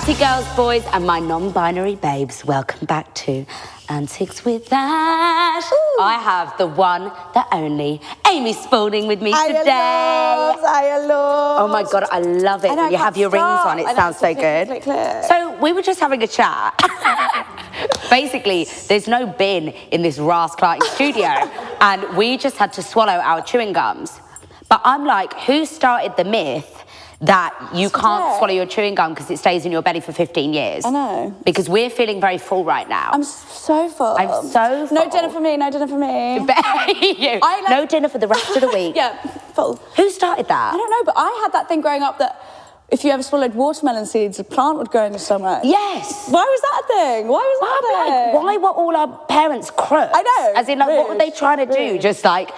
Sassy girls, boys, and my non-binary babes, welcome back to Antics with Ash. Ooh. I have the one, the only, Amy Spalding with me today. I love. Oh my God, I love it. When you have your rings on, it sounds so good. Click. So we were just having a chat. Basically, there's no bin in this rascality studio, and we just had to swallow our chewing gums. But I'm like, who started the myth that you can't swallow your chewing gum because it stays in your belly for 15 years? I know. Because we're feeling very full right now. I'm so full. I'm so full. No dinner for me, no dinner for me. No dinner for the rest of the week. Yeah, full. Who started that? I don't know, but I had that thing growing up that if you ever swallowed watermelon seeds, a plant would go in your stomach. Yes. Why was that a thing? Why was that a thing? Like, why were all our parents crooks? I know. As in, like, what were they trying to do? Just, like,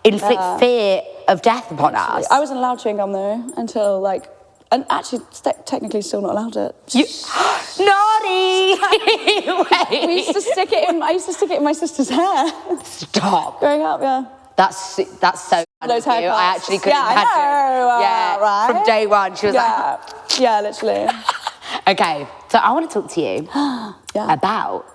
inflict fear of death upon us? I wasn't allowed chewing gum, though, until, like, and actually, technically still not allowed it. Naughty! I used to stick it in my sister's hair. Stop. Growing up, yeah. That's so Those you. I actually couldn't imagine. Yeah, right? From day one, she was like... Yeah, literally. Okay, so I want to talk to you about...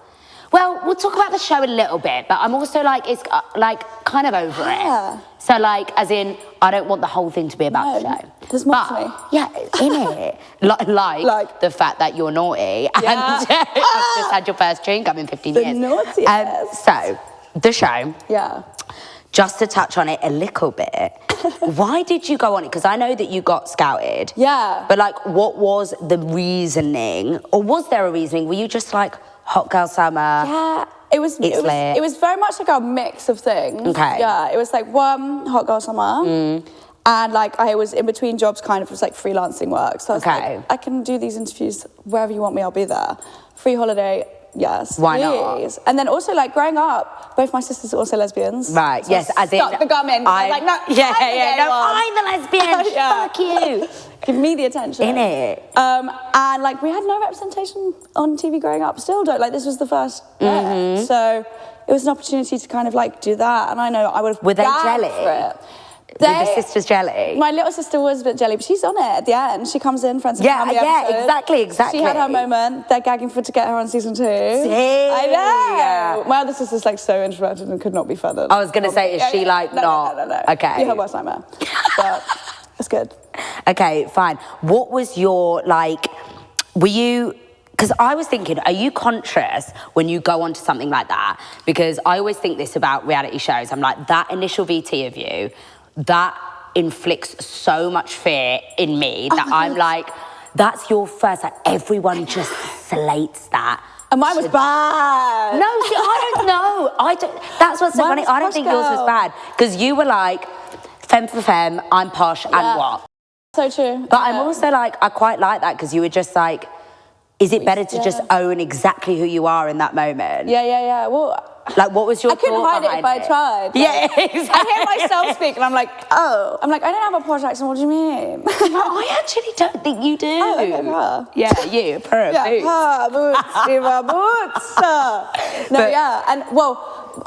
Well, we'll talk about the show a little bit, but I'm also like, it's like kind of over it. So like, as in, I don't want the whole thing to be about the show. There's more to me. Yeah, in it. like the fact that you're naughty and I've just had your first chewing gum in 15 years. Naughtiest. So, the show. Yeah. Just to touch on it a little bit, why did you go on it? Because I know that you got scouted. Yeah. But like, what was the reasoning? Or was there a reasoning? Were you just like, hot girl summer? Yeah. It was very much like a mix of things. Okay. Yeah. It was like one hot girl summer. And like I was in between jobs, kind of was like freelancing work. So I was like, I can do these interviews wherever you want me, I'll be there. Free holiday. Yes, why not? And then also, like, growing up, both my sisters are also lesbians. Right, so yes, as in... stuck the gum in. I was like, no, I'm the lesbian, fuck you. Give me the attention. Innit? And, like, we had no representation on TV growing up. Still don't. Like, this was the first bit. So it was an opportunity to kind of, like, do that. And I know I would have... Were they jelly? For it. Were the sisters jelly? My little sister was a bit jelly, but she's on it at the end. She comes in, friends and family episode. Exactly. She had her moment. They're gagging to get her on season 2. See? I know. My other sister's like so introverted and could not be feathered. I was going to say, is she like not? No. Okay. Be her worst nightmare. But it's good. Okay, fine. What was your, like, were you... Because I was thinking, are you conscious when you go on to something like that? Because I always think this about reality shows. I'm like, that initial VT of you... that inflicts so much fear in me that I'm like, that's your first, like, everyone just slates that. And mine was bad. No, see, I don't know. That's what's so funny. I don't think yours was bad. Because you were like, femme for femme, I'm posh, and what? So true. But I'm also like, I quite like that because you were just like, is it better to just own exactly who you are in that moment? Yeah. Well... Like, what was your I couldn't hide it if I tried. Like, yeah, exactly. I hear myself speak and I'm like, I don't have a posh accent, what do you mean? I actually don't think you do. Oh, okay, yeah, you, boots. And well,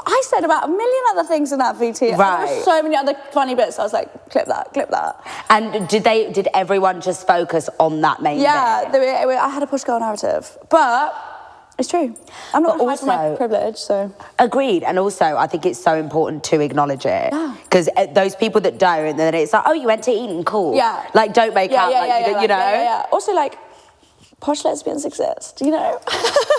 I said about a million other things in that VT. Right. There were so many other funny bits. I was like, clip that. And did everyone just focus on that main bit? I had a push girl narrative, but it's true. I'm not going to hide from my privilege, so... Agreed. And also, I think it's so important to acknowledge it. Because those people that don't, and then it's like, oh, you went to Eton, cool. Yeah. Like, don't make out like, you know? Yeah. Also, like, posh lesbians exist, you know?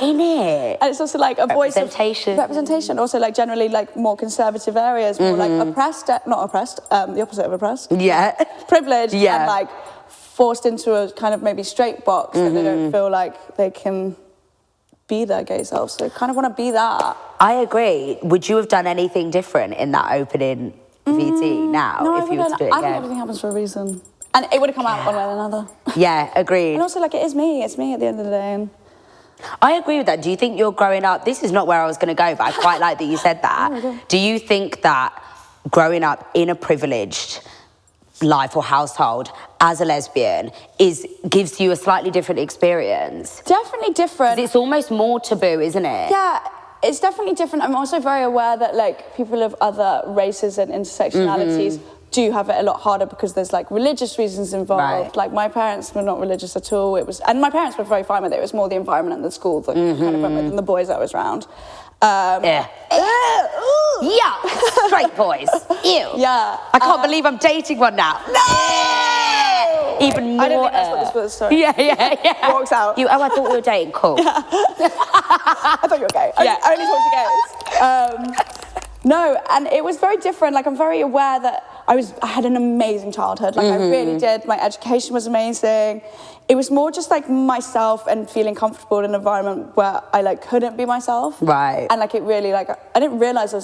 In it. And it's also, like, a voice of... Representation. Also, like, generally, like, more conservative areas, more, like, oppressed... Not oppressed, the opposite of oppressed. Yeah. Privileged and, like, forced into a kind of maybe straight box that they don't feel like they can... be their gay self, so I kind of want to be that. I agree. Would you have done anything different in that opening VT now if you were to do it again? I think everything happens for a reason. And it would have come out one way or another. Yeah, agreed. And also, like, it's me at the end of the day. And I agree with that. Do you think you're growing up... This is not where I was going to go, but I quite like that you said that. Do you think that growing up in a privileged life or household as a lesbian gives you a slightly different experience? Definitely different. It's almost more taboo, isn't it? Yeah, it's definitely different. I'm also very aware that, like, people of other races and intersectionalities do have it a lot harder because there's like religious reasons involved. Right. Like my parents were not religious at all. And my parents were very fine with it. It was more the environment and the school that kind of went with, and the boys I was around. Yeah, straight boys. Ew. Yeah. I can't believe I'm dating one now. No! Even more. I didn't think that's what this was, sorry. Yeah. Walks out. Oh, I thought we were dating. Cool. I thought you were gay. Yeah. I only talk to gays. No, and it was very different. Like, I'm very aware that I had an amazing childhood. Like, I really did. My education was amazing. It was more just like myself and feeling comfortable in an environment where I like couldn't be myself. Right. And like it really like I didn't realize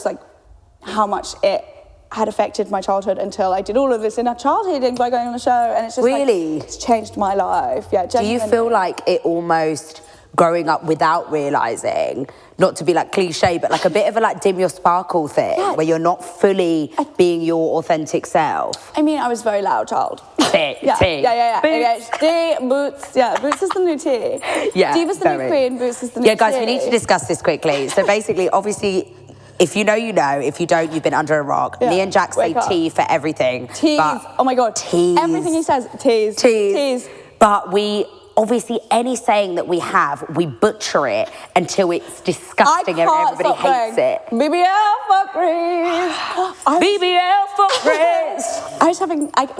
how much it had affected my childhood until I did all of this inner child healing by going on the show, and it's just really it's changed my life. Yeah. Do Genuinely. you feel like it almost growing up without realizing, not to be like cliche, but like a bit of a like dim your sparkle thing, where you're not fully being your authentic self? I mean, I was a very loud child. T. Yeah. Boots. ADHD, Boots. Yeah, Boots is the new T. Yeah, Diva's the new queen, Boots is the new T. Yeah, guys, we need to discuss this quickly. So basically, obviously, if you know, you know. If you don't, you've been under a rock. Me and Jack say T for everything. Tease. Oh my God. Tease. Everything he says, tease. Tease. But we... Obviously, any saying that we have, we butcher it until it's disgusting and everybody hates it. BBL for Chris. BBL for Chris.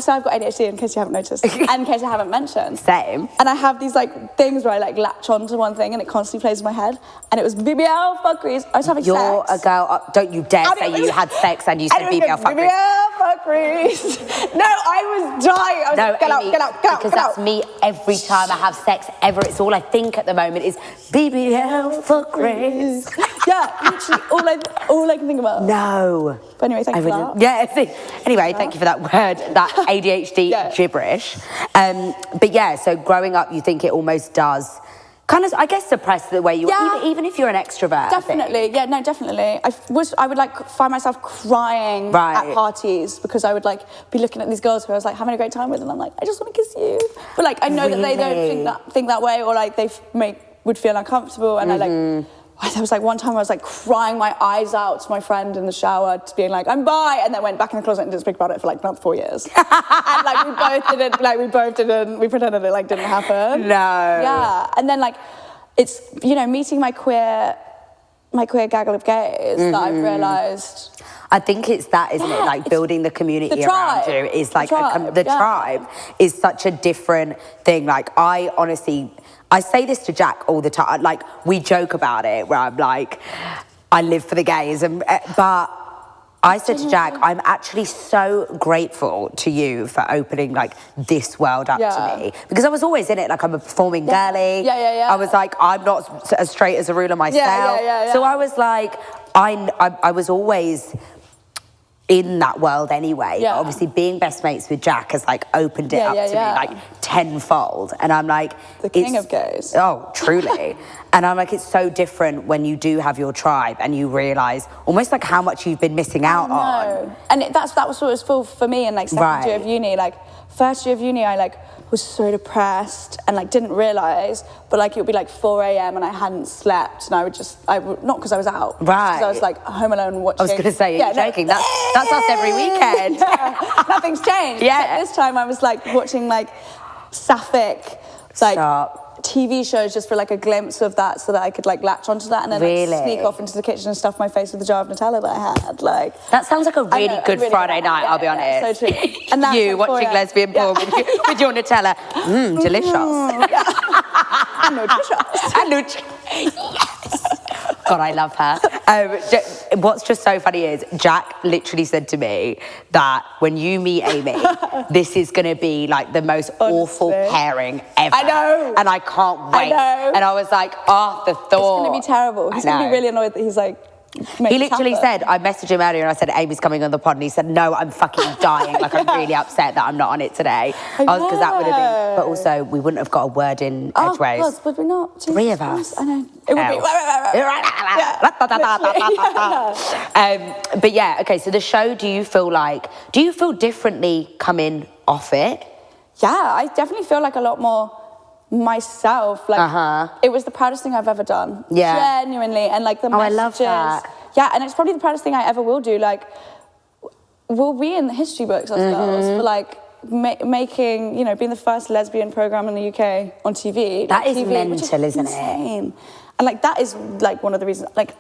So I've got ADHD, in case you haven't noticed, and in case I haven't mentioned. Same. And I have these like things where I like latch onto one thing and it constantly plays in my head. And it was BBL for Chris. I was having sex. You're a girl. Don't you dare say you had sex and you said BBL for Chris. BBL for Chris. No, I was dying. I was like, get out. Because that's me every time I have sex ever. It's all I think at the moment is BBL for Chris. Yeah, literally all I can think about. No. But anyway, thank you for that. Yeah. Anyway, thank you for that word, that ADHD gibberish. But yeah, so growing up, you think it almost does kind of, I guess, suppress the way you are, even if you're an extrovert. Definitely, yeah, no, definitely. I would like find myself crying at parties because I would like be looking at these girls who I was like having a great time with, and I'm like, I just want to kiss you. But like, I know that they don't think that way, or like they would feel uncomfortable, and I like. There was like one time I was like crying my eyes out to my friend in the shower, just being like, I'm bi, and then went back in the closet and didn't speak about it for like another 4 years. And like we both didn't, we pretended it like didn't happen. No. Yeah, and then like, it's, you know, meeting my queer gaggle of gays that I've realised. I think it's that, isn't it? Like building the community around you is like the tribe is such a different thing. Like I say this to Jack all the time. Like, we joke about it, where I'm like, I live for the gays. But I said to Jack, I'm actually so grateful to you for opening, like, this world up to me. Because I was always in it. Like, I'm a performing girly. I was like, I'm not as straight as a ruler myself. So I was like, I was always in that world anyway. But obviously being best mates with Jack has like opened it up to me like tenfold, and I'm like, the king of gays. Oh, truly. And I'm like, it's so different when you do have your tribe and you realise almost like how much you've been missing out on. And that was what it was for me in like second year of uni. Like first year of uni, I like was so depressed and like didn't realise, but like it would be like 4 a.m. and I hadn't slept, and I would not because I was out, because I was like home alone watching. I was going to say, you're joking. That's us every weekend. Nothing's changed. This time I was like watching like sapphic, like TV shows just for like a glimpse of that, so that I could like latch onto that and then like, sneak off into the kitchen and stuff my face with the jar of Nutella that I had. Like that sounds like a really good Friday night. I'll be honest. So true. And that's you like watching lesbian porn with your Nutella. Delicious. And nutritious. And yes. God, I love her. What's just so funny is Jack literally said to me that when you meet Amy, this is going to be like the most awful pairing ever. I know. And I can't wait. I know. And I was like, oh, the thought. It's going to be terrible. He's going to be really annoyed that he's like, he literally said, I messaged him earlier and I said, Amy's coming on the pod, and he said, no, I'm fucking dying. Like, I'm really upset that I'm not on it today. Because that would have been, but also we wouldn't have got a word in edgeways. Oh, God, would we not? Jesus 3 of us. I know. It would be. But yeah, okay, so the show, do you feel differently coming off it? Yeah, I definitely feel like a lot more myself. Like it was the proudest thing I've ever done. Genuinely. And like the messages. I love that. Yeah, and it's probably the proudest thing I ever will do. Like we'll be in the history books as girls for like making, you know, being the first lesbian program in the UK on TV. That is TV, mental, isn't insane. And like that is like one of the reasons, like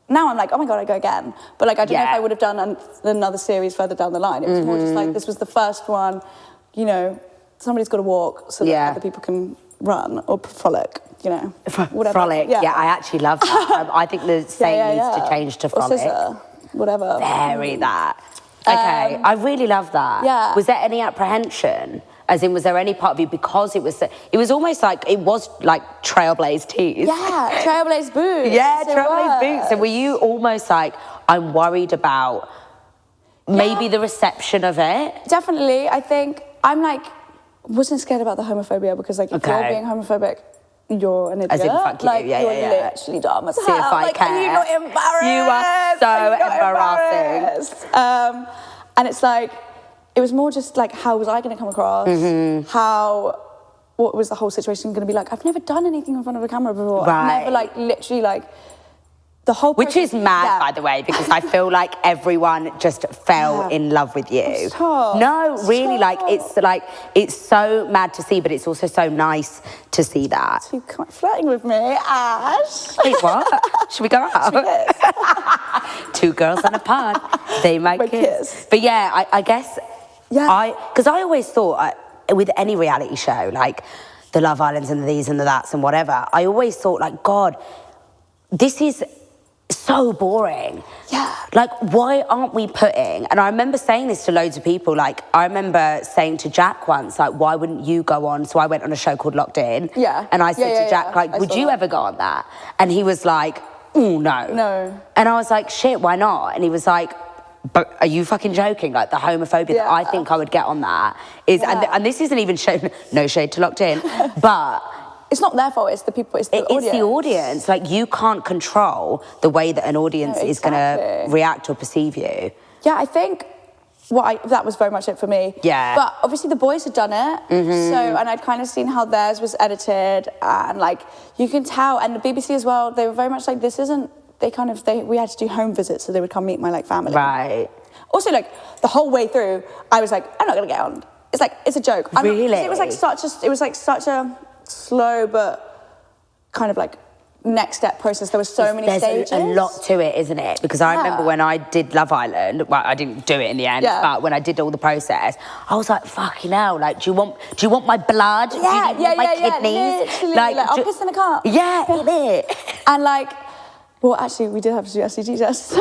now I'm like, oh my God, I go again. But like I don't know if I would have done another series further down the line. It was more just like, this was the first one, you know, somebody's got to walk so that other people can run or frolic, you know, whatever. Frolic, yeah, I actually love that. I think the saying needs to change to frolic. Or scissor, whatever. Very that. Okay, I really love that. Yeah. Was there any apprehension? As in, was there any part of you, because it was almost like, it was like trailblaze tees. Yeah, trailblaze boots. Yeah, trailblaze boots. So were you almost like, I'm worried about maybe the reception of it? Definitely. I think I'm like, wasn't scared about the homophobia because like if you're being homophobic, you're an idiot. As in, fuck you, like, yeah, you're yeah. literally dumb as hell. See if I like, care. Are you not embarrassed? You are so embarrassing. And it's like, it was more just like, how was I going to come across? What was the whole situation going to be like? I've never done anything in front of a camera before. Right. I've never like, literally like, the whole process, which is mad, by the way, because I feel like everyone just fell in love with you. Stop. No, really, it's so mad to see, but it's also so nice to see that. So you're flirting with me, Ash. Wait, what? Should we go out? Two girls on a pod. They might kiss. But yeah, I guess, because I always thought, with any reality show, like the Love Islands and the these and the that's and whatever, I always thought, like, God, this is so boring. Yeah. Like, why aren't we putting, and I remember saying this to loads of people, like, I remember saying to Jack once, like, why wouldn't you go on? So I went on a show called Locked In. Yeah. And I said to Jack, like, would you ever go on that? And he was like, oh, no. No. And I was like, shit, why not? And he was like, but are you fucking joking? Like, the homophobia that I think I would get on that is, and this isn't even shown, no shade to Locked In, but it's not their fault, it's the people, it's the audience. It's the audience. Like, you can't control the way that an audience is going to react or perceive you. Yeah, I think that was very much it for me. Yeah. But obviously the boys had done it. So, and I'd kind of seen how theirs was edited, and like, you can tell, and the BBC as well, they were very much like, this isn't, we had to do home visits, so they would come meet my like family. Right. Also, like, the whole way through, I was like, I'm not going to get on. It's like, it's a joke. Really? It was like such a slow but kind of like next step process. There were so many stages. There's a lot to it, isn't it? Because I remember when I did Love Island, well, I didn't do it in the end, but when I did all the process, I was like, fucking hell, like, do you want my blood? Do you want my kidneys? Literally, like I'll piss in a cup. Yeah, it. And like, well, actually, we did have to do STD tests. So.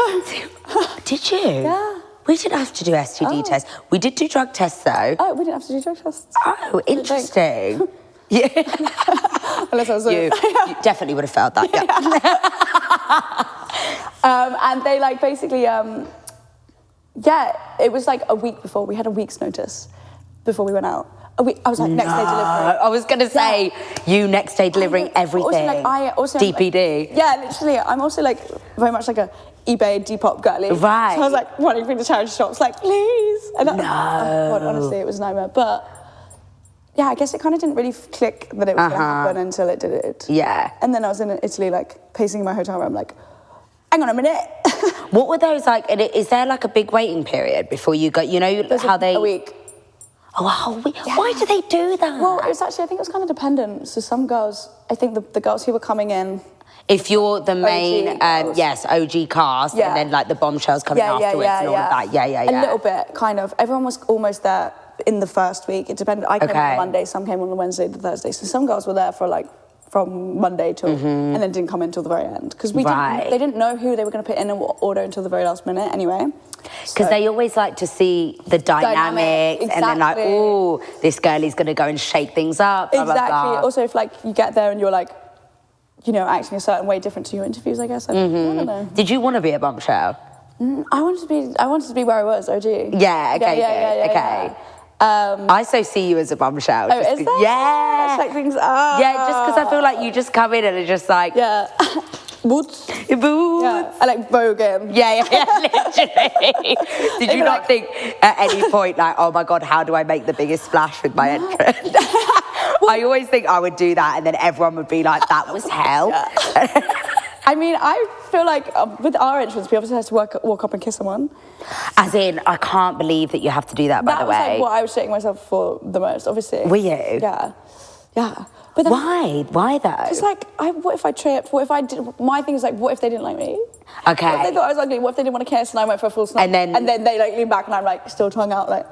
Did you? Yeah. We didn't have to do STD tests. We did do drug tests, though. Oh, we didn't have to do drug tests. Oh, interesting. Yeah. Unless I was you definitely would have failed that, and they like basically, it was like a week before. We had a week's notice before we went out. I was like, next day delivery. I was going to say, you next day delivering everything. DPD. Yeah, literally. I'm also like very much like a eBay Depop girly. Right. So I was like running through the charity shops like, please. And oh God, honestly, it was a nightmare. But yeah, I guess it kind of didn't really click that it was going to happen until it did. Yeah. And then I was in Italy, like pacing in my hotel room, like, hang on a minute. What were those like? Is there like a big waiting period before you go? You know how a week. Oh, a whole week. Yeah. Why do they do that? Well, it was actually, I think it was kind of dependent. So some girls, I think the girls who were coming in. If you're the main, OG cast, and then like the bombshells coming afterwards and all of that. Yeah. A little bit, kind of. Everyone was almost there in the first week. It depended. I came on the Monday, some came on the Wednesday, the Thursday. So some girls were there for like from Monday till, and then didn't come in till the very end. Because they didn't know who they were going to put in an order until the very last minute anyway. Because they always like to see the dynamics and then like, oh, this girl is going to go and shake things up. Blah, exactly. blah, blah. Also, if like you get there and you're like, you know, acting a certain way different to your interviews, I guess. I don't know. Did you want to be a bombshell? I wanted to be where I was, OG. Yeah, okay. I so see you as a bombshell. Oh, is that? Yeah. Shake things up. Yeah, just because I feel like you just come in and it's just like... Yeah. Boots. Boots. Yeah. I like Vogue him. Yeah, literally. Did you not think at any point like, oh my God, how do I make the biggest splash with my entrance? I always think I would do that and then everyone would be like, that was hell. I mean, I feel like with our entrance, we obviously have to walk up and kiss someone. As in, I can't believe that you have to do that, by the way. That was like what I was shitting myself for the most, obviously. Were you? Yeah. Yeah. But then, why? Why though? It's like, what if I tripped? What if I did? My thing is like, what if they didn't like me? Okay. What if they thought I was ugly? What if they didn't want to kiss and I went for a full snap? And then they like lean back and I'm like still tongue out like.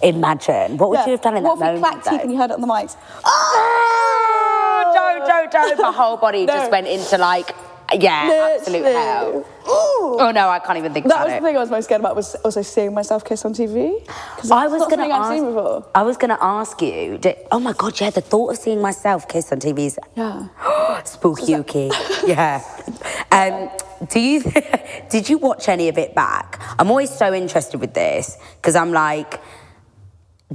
Imagine. What would you have done in that moment? What if we clacked teeth and you heard it on the mics? Oh, don't. My whole body just went into like, absolute hell. Oh no, I can't even think about it. That was the thing I was most scared about, was also seeing myself kiss on TV. Because I was going to I've seen before. I was going to ask you. Oh my God, yeah, the thought of seeing myself kiss on TV is spooky. Yeah. Did you watch any of it back? I'm always so interested with this because I'm like,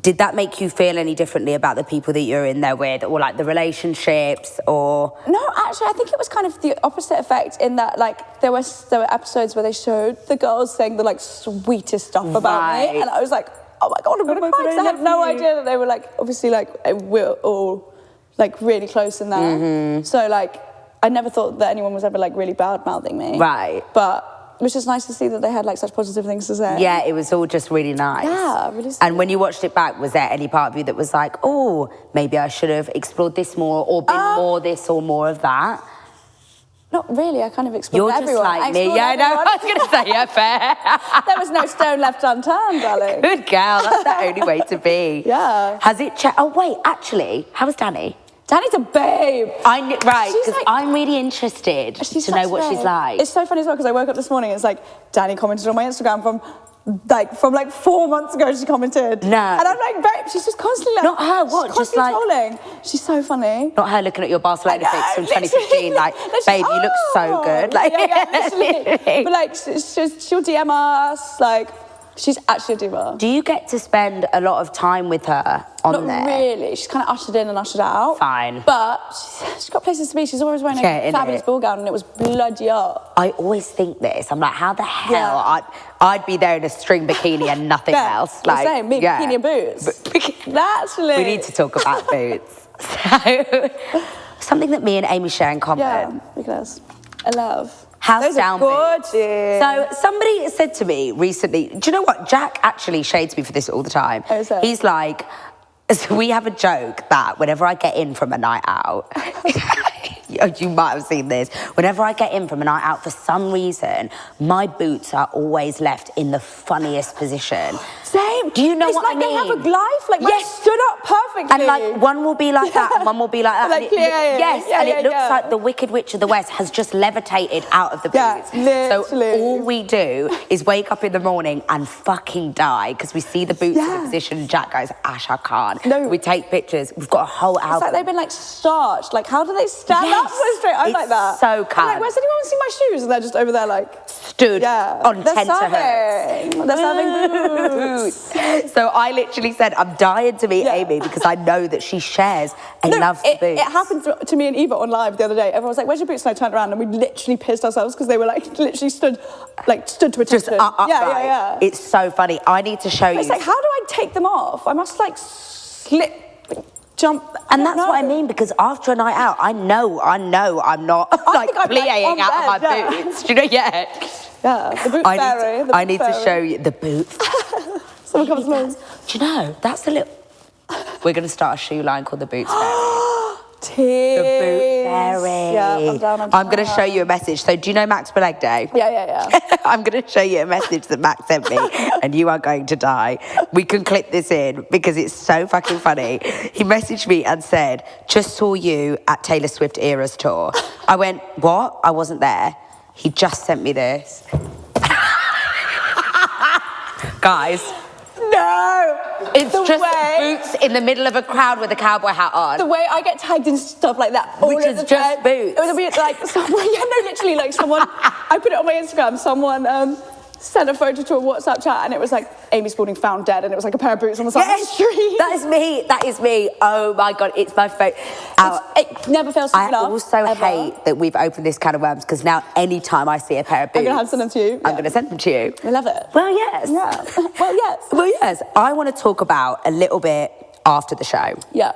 did that make you feel any differently about the people that you're in there with, or like the relationships, or? No, actually, I think it was kind of the opposite effect in that, like, there were episodes where they showed the girls saying the like sweetest stuff about me, and I was like, oh my God, I'm gonna cry. I had no idea that they were like, obviously, like, we're all like really close in there. So like, I never thought that anyone was ever like really bad mouthing me. Right. But it was just nice to see that they had like such positive things to say. Yeah, it was all just really nice. Yeah, really sweet. And when you watched it back, was there any part of you that was like, oh, maybe I should have explored this more, or been more this or more of that? Not really, I kind of explored everyone. You're just like me. Yeah, I know, I was going to say, yeah, fair. There was no stone left unturned, darling. Good girl, that's the only way to be. Yeah. Has it oh wait, actually, how was Danii? Dani's a babe. Right, because like, I'm really interested to know what she's like. It's so funny as well, because I woke up this morning and it's like, Danii commented on my Instagram from 4 months ago. She commented. No. And I'm like, babe, she's just constantly like, not her, what? She's just like trolling. She's so funny. Not her looking at your Barcelona pics from 2015, like, babe, you look so good. Like, literally. But like, she'll DM us, like, she's actually a diva. Do you get to spend a lot of time with her on there? Not really. She's kind of ushered in and ushered out. Fine. But she's got places to be. She's always wearing a fabulous ball gown, and it was bloody up. I always think this. I'm like, how the hell? I'd be there in a string bikini and nothing else. Like, same, me, bikini and boots. Naturally. We need to talk about boots. So, something that me and Amy share in common. Yeah, because I love. House down gorgeous. So somebody said to me recently, do you know what? Jack actually shades me for this all the time. Oh, is it? He's like, so we have a joke that whenever I get in from a night out, you might have seen this, whenever I get in from a night out, for some reason, my boots are always left in the funniest position. Same. Do you know what I mean? It's like they have a life, like mine stood up perfectly. And like one will be like that and one will be like that. Like, it looks like the Wicked Witch of the West has just levitated out of the boots. Literally. So all we do is wake up in the morning and fucking die because we see the boots in the position and Jack goes, Ash, I can't. No. We take pictures. We've got a whole album. It's like they've been like starched. Like, how do they stand up so straight? I'm like that. So calm. I'm like, where's anyone see my shoes? And they're just over there like stood on tenterhooks. They're serving boots. So I literally said, I'm dying to meet Amy because I know that she shares a love for boots. It happened to me and Eva on live the other day. Everyone was like, where's your boots? And I turned around and we literally pissed ourselves because they were like literally stood to attention. Just upright. It's so funny. I need to show you. It's like, how do I take them off? I must like slip, jump. And that's what I mean, because after a night out, I know I'm not like playing out of my boots. Do you know? Yeah, the boot fairy. I need to show you the boots. Someone comes along. Do you know, that's the little... We're going to start a shoe line called the Boots Fairy. Tease. The Boot Fairy. Yeah, I'm down. I'm going to show you a message. So do you know Max Belegday? Yeah. I'm going to show you a message that Max sent me and you are going to die. We can clip this in because it's so fucking funny. He messaged me and said, just saw you at Taylor Swift Eras tour. I went, what? I wasn't there. He just sent me this. Guys. No! It's just boots in the middle of a crowd with a cowboy hat on. The way I get tagged in stuff like that. Which is just boots. It would be like someone, literally like someone, I put it on my Instagram, someone sent a photo to a WhatsApp chat and it was like Amy Spalding found dead and it was like a pair of boots on the side of the street. That is me. Oh my God, it's my favorite. It never fails to I also hate that we've opened this can of worms because now any time I see a pair of boots, I'm going to send them to you. I'm going to send them to you. I love it. Well, yes. Yeah. Well, yes. Well, yes. I want to talk about a little bit after the show. Yeah.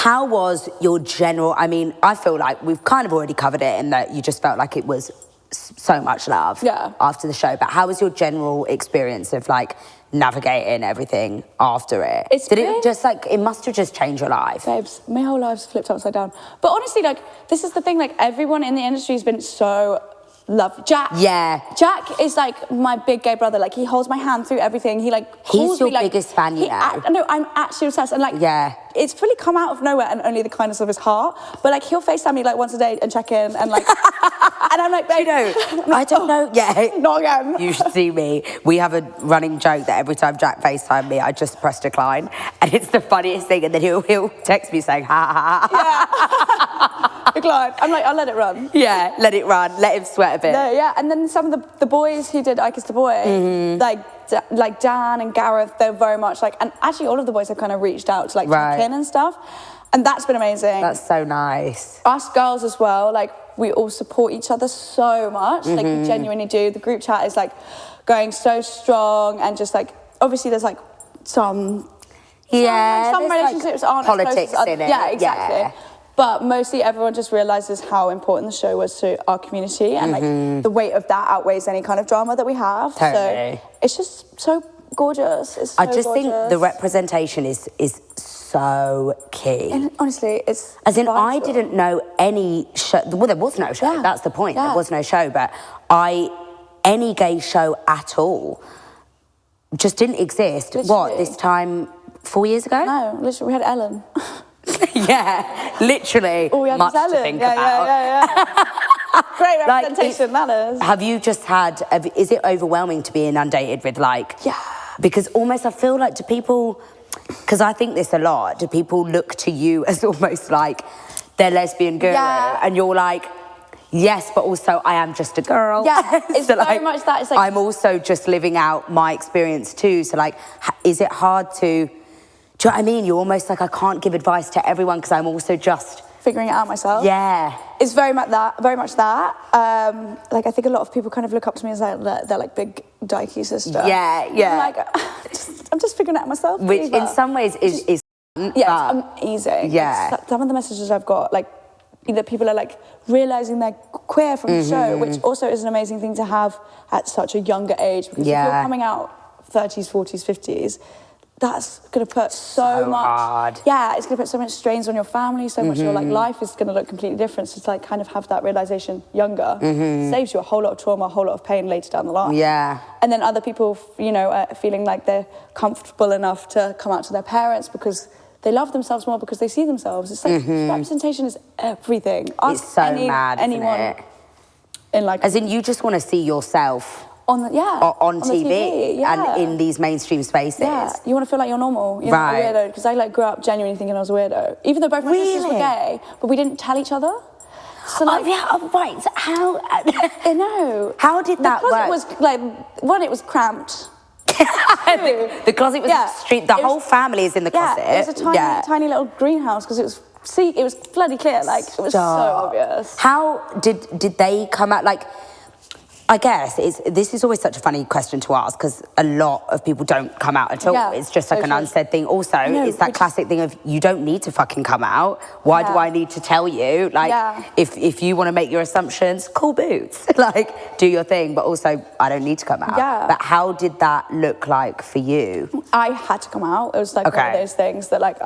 how was your general, I mean, I feel like we've kind of already covered it in that you just felt like it was so much love after the show, but how was your general experience of like navigating everything after it? Did it just like, it must have just changed your life? Babes, my whole life's flipped upside down. But honestly, like, this is the thing, like, everyone in the industry has been so lovely. Jack. Yeah. Jack is like my big gay brother. Like, he holds my hand through everything. He like calls He's your me, like, biggest fan, you know. No, I'm actually obsessed. And like, it's fully come out of nowhere and only the kindness of his heart. But like, he'll FaceTime me like once a day and check in and like, and I'm like, babe, I don't know. Yeah. Not again. You should see me. We have a running joke that every time Jack FaceTime me, I just press decline. And it's the funniest thing. And then he'll text me saying, ha, ha, ha. Yeah. Decline. I'm like, I'll let it run. Yeah, let it run. Let him sweat a bit. No, yeah. And then some of the boys who did Icks the Boy, like Dan and Gareth, they're very much like, and actually all of the boys have kind of reached out to like check in and stuff. And that's been amazing. That's so nice. Us girls as well, like, we all support each other so much. Like, we genuinely do. The group chat is like going so strong, and just like, obviously there's like some relationships aren't politics in it. Yeah, exactly. Yeah. But mostly everyone just realises how important the show was to our community, and like the weight of that outweighs any kind of drama that we have. Totally. So it's just so gorgeous. It's so I just think the representation is so key. And honestly, it's as in, vital. I didn't know any show. Well, there was no show. That's the point. There was no show, but any gay show at all just didn't exist. Literally. What, this time 4 years ago? No, literally, we had Ellen. Yeah, literally. All we had much was Ellen. to think about. Yeah. Great representation, that is. Have you just had? Is it overwhelming to be inundated with like? Yeah. Because almost I feel like, do people? Because I think this a lot. Do people look to you as almost like their lesbian guru, and you're like, yes, but also I am just a girl. Yeah, it's so very much that. It's like, I'm also just living out my experience too. So like, is it hard to? Do you know what I mean? You're almost like, I can't give advice to everyone because I'm also just figuring it out myself. Yeah. It's very much that. Like, I think a lot of people kind of look up to me as like they're like big dykey sister. Yeah. I'm like, I'm just figuring it out myself. Which in some ways is it's amazing. Yeah. Like, some of the messages I've got, like, either people are like realising they're queer from the show, which also is an amazing thing to have at such a younger age, because if you're coming out 30s, 40s, 50s, that's going to put so much hard. Yeah, it's going to put so much strains on your family, so much your like life is going to look completely different. So to like kind of have that realisation younger saves you a whole lot of trauma, a whole lot of pain later down the line. Yeah. And then other people, you know, are feeling like they're comfortable enough to come out to their parents because they love themselves more, because they see themselves. It's like representation is everything. It's so mad, anyone isn't it? In like, as in, you just want to see yourself on TV and in these mainstream spaces. Yeah, you want to feel like you're normal. You're not a weirdo. Because I like grew up genuinely thinking I was a weirdo, even though both my sisters were gay, but we didn't tell each other. So like, right. So how? I know. How did that work? It was like, one, it was cramped. The closet was extreme. The whole family is in the closet. Yeah, it was a tiny little greenhouse because it was bloody clear. Like, it was so obvious. How did they come out? Like, I guess this is always such a funny question to ask, because a lot of people don't come out at all. Yeah, it's just like an unsaid thing. Also, it's that classic thing of, you don't need to fucking come out. Why do I need to tell you? Like, if you want to make your assumptions, cool boots. Like, do your thing. But also, I don't need to come out. Yeah. But how did that look like for you? I had to come out. It was like one of those things that, like,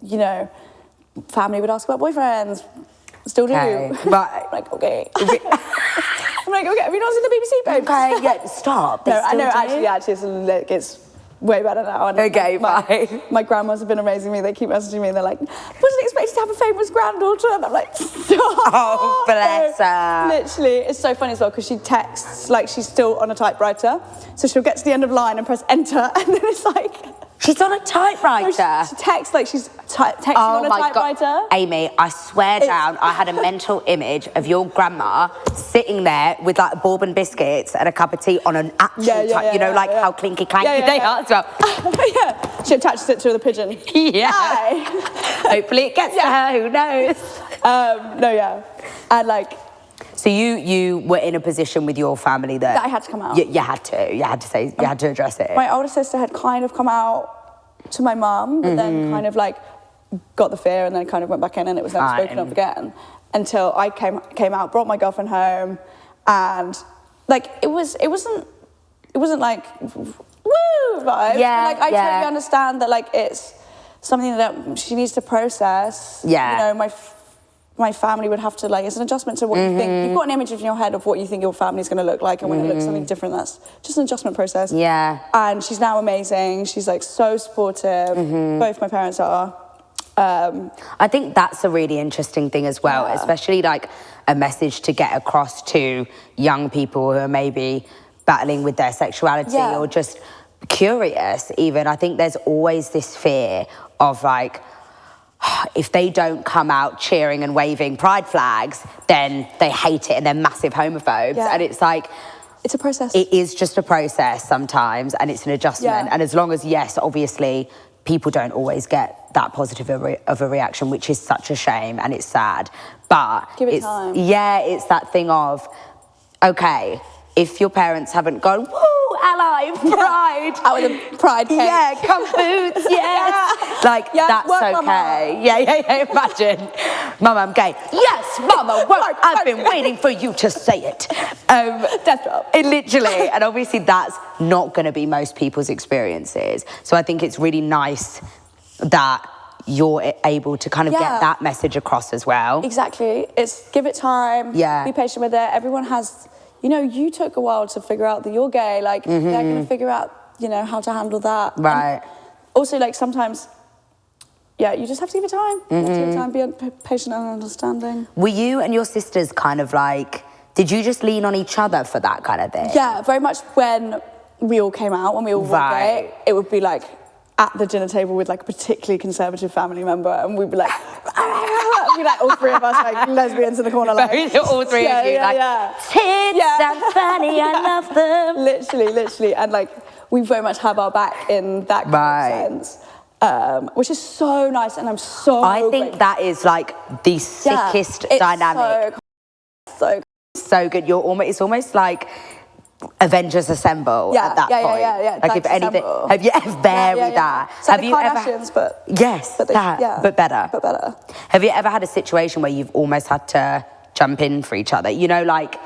you know, family would ask about boyfriends. Still do. Right. Like, okay. I'm like, okay, have you not seen the BBC, babe? Okay, yeah, stop. No, I know, actually, it's way better now. And okay, fine. My grandmas have been amazing me. They keep messaging me and they're like, wasn't expected to have a famous granddaughter. And I'm like, stop. Oh, bless her. Literally, it's so funny as well, because she texts like she's still on a typewriter. So she'll get to the end of line and press enter, and then it's like... She's on a typewriter. No, she texts like she's texting on a typewriter. God. Amy, I swear down, I had a mental image of your grandma sitting there with like bourbon biscuits and a cup of tea on an actual type, you know, like how clinky clanky they are as well. Yeah, she attaches it to the pigeon. Yeah. Hopefully it gets to her, who knows? And like... So you were in a position with your family that I had to come out. You had to address it. My older sister had kind of come out to my mum, but then kind of like got the fear and then kind of went back in, and it was never spoken of again until I came out, brought my girlfriend home, and like it wasn't like woo vibes. Yeah, like I totally understand that like it's something that she needs to process. Yeah. You know, my family would have to like, it's an adjustment to what you think. You've got an image in your head of what you think your family's going to look like, and when it looks something different, that's just an adjustment process. Yeah. And she's now amazing. She's like so supportive. Both my parents are. I think that's a really interesting thing as well, especially like a message to get across to young people who are maybe battling with their sexuality or just curious even. I think there's always this fear of like, if they don't come out cheering and waving pride flags, then they hate it and they're massive homophobes. And it's like, it's a process. It is just a process sometimes, and it's an adjustment. And as long as, yes, obviously, people don't always get that positive of a reaction, which is such a shame and it's sad. But give it time. Yeah, it's that thing of, okay, if your parents haven't gone, woo, ally, pride. Out with a pride cake. Yeah, come boots, yes. Like, that's okay. Mama. Yeah, imagine. Mama, I'm gay. Yes, mama, work. I've been waiting for you to say it. Death drop. Literally, and obviously that's not going to be most people's experiences. So I think it's really nice that you're able to kind of get that message across as well. Exactly. It's give it time. Yeah. Be patient with it. Everyone has... You know, you took a while to figure out that you're gay. Like, they're going to figure out, you know, how to handle that. Right. And also, like, sometimes, you just have to give it time. You have to give it time, be patient and understanding. Were you and your sisters kind of like, did you just lean on each other for that kind of thing? Yeah, very much when we all came out, when we all were gay, it would be like at the dinner table with like a particularly conservative family member, and we'd be like, all three of us like lesbians in the corner, like all three of you, like tits and funny, I love them. Literally, and like we very much have our back in that kind of sense, which is so nice, and I'm so. I think that is like the sickest dynamic. So good. It's almost like Avengers Assemble at that point. Yeah. Like if anything, have you ever buried that? It's like have you ever? But yes, but better. But better. Have you ever had a situation where you've almost had to jump in for each other? You know, like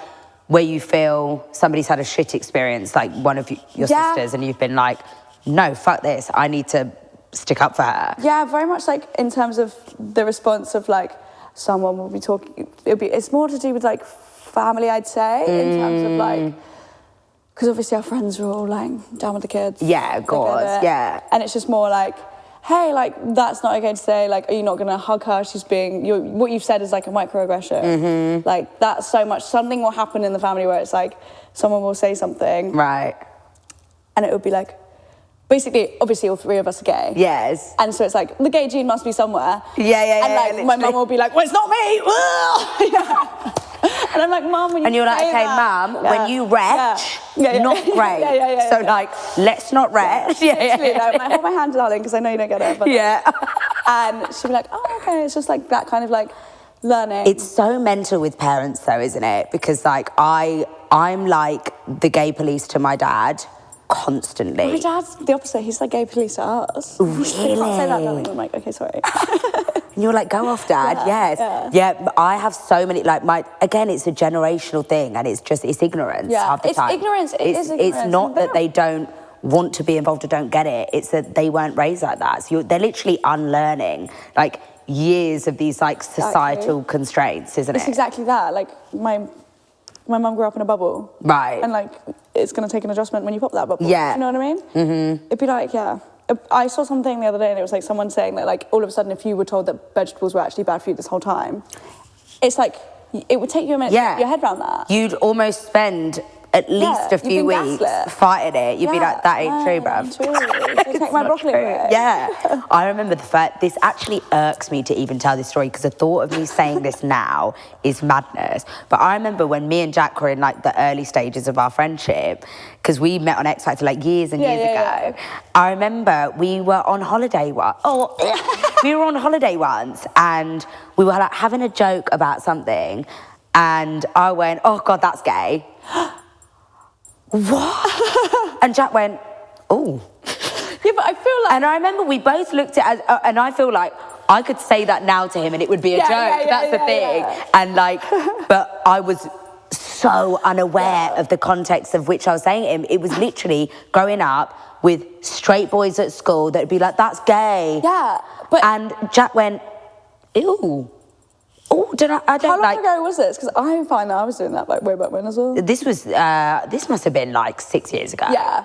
where you feel somebody's had a shit experience, like one of your sisters, and you've been like, no, fuck this. I need to stick up for her. Yeah, very much like in terms of the response of like someone will be talking. It's more to do with like family, I'd say, in terms of like. Because obviously our friends are all like down with the kids. Yeah, of course, yeah. And it's just more like, hey, like that's not okay to say. Like, are you not going to hug her? She's being, what you've said is like a microaggression. Like that's so much. Something will happen in the family where it's like someone will say something. Right. And it would be like, basically, obviously all three of us are gay. Yes. And so it's like, the gay gene must be somewhere. Yeah. And like my mum will be like, well, it's not me. And I'm like, Mum, when you and you're like, okay, Mum, when you retch, not great. So like, let's not retch. Like, I hold my hand, darling, because I know you don't get it. But and she'll be like, oh, okay. It's just like that kind of like learning. It's so mental with parents though, isn't it? Because like I'm like the gay police to my dad constantly. My dad's the opposite. He's like gay police to us. Really? You can't say that, darling. I'm like, okay, sorry. And you're like, go off, Dad. Yeah, I have so many, like again, it's a generational thing, and it's ignorance half the time. Ignorance. It is ignorance. It's not that they don't want to be involved or don't get it. It's that they weren't raised like that. So they're literally unlearning, like, years of these, like, societal constraints, isn't it? It's exactly that. Like, my mum grew up in a bubble. Right. And, like, it's going to take an adjustment when you pop that bubble. Yeah. You know what I mean? Mm-hmm. It'd be like, I saw something the other day and it was like someone saying that like all of a sudden if you were told that vegetables were actually bad for you this whole time, it's like it would take you a minute to get your head around that. You'd almost spend at least a few weeks fighting it. You'd be like, that ain't true, bruv. Take my broccoli away. Yeah. I remember this actually irks me to even tell this story because the thought of me saying this now is madness. But I remember when me and Jack were in like the early stages of our friendship, because we met on X Factor like years and years ago. I remember we were on holiday we were on holiday once and we were like having a joke about something and I went, oh God, that's gay. What? And Jack went, oh. Yeah, but I feel like... And I remember we both looked at it and I feel like I could say that now to him and it would be a joke. That's the thing. And like, but I was so unaware of the context of which I was saying it in. It was literally growing up with straight boys at school that would be like, that's gay. Yeah. And Jack went, ew. Oh, How long ago was this? Because I find that I was doing that like way back when as well. This must have been like 6 years ago. Yeah.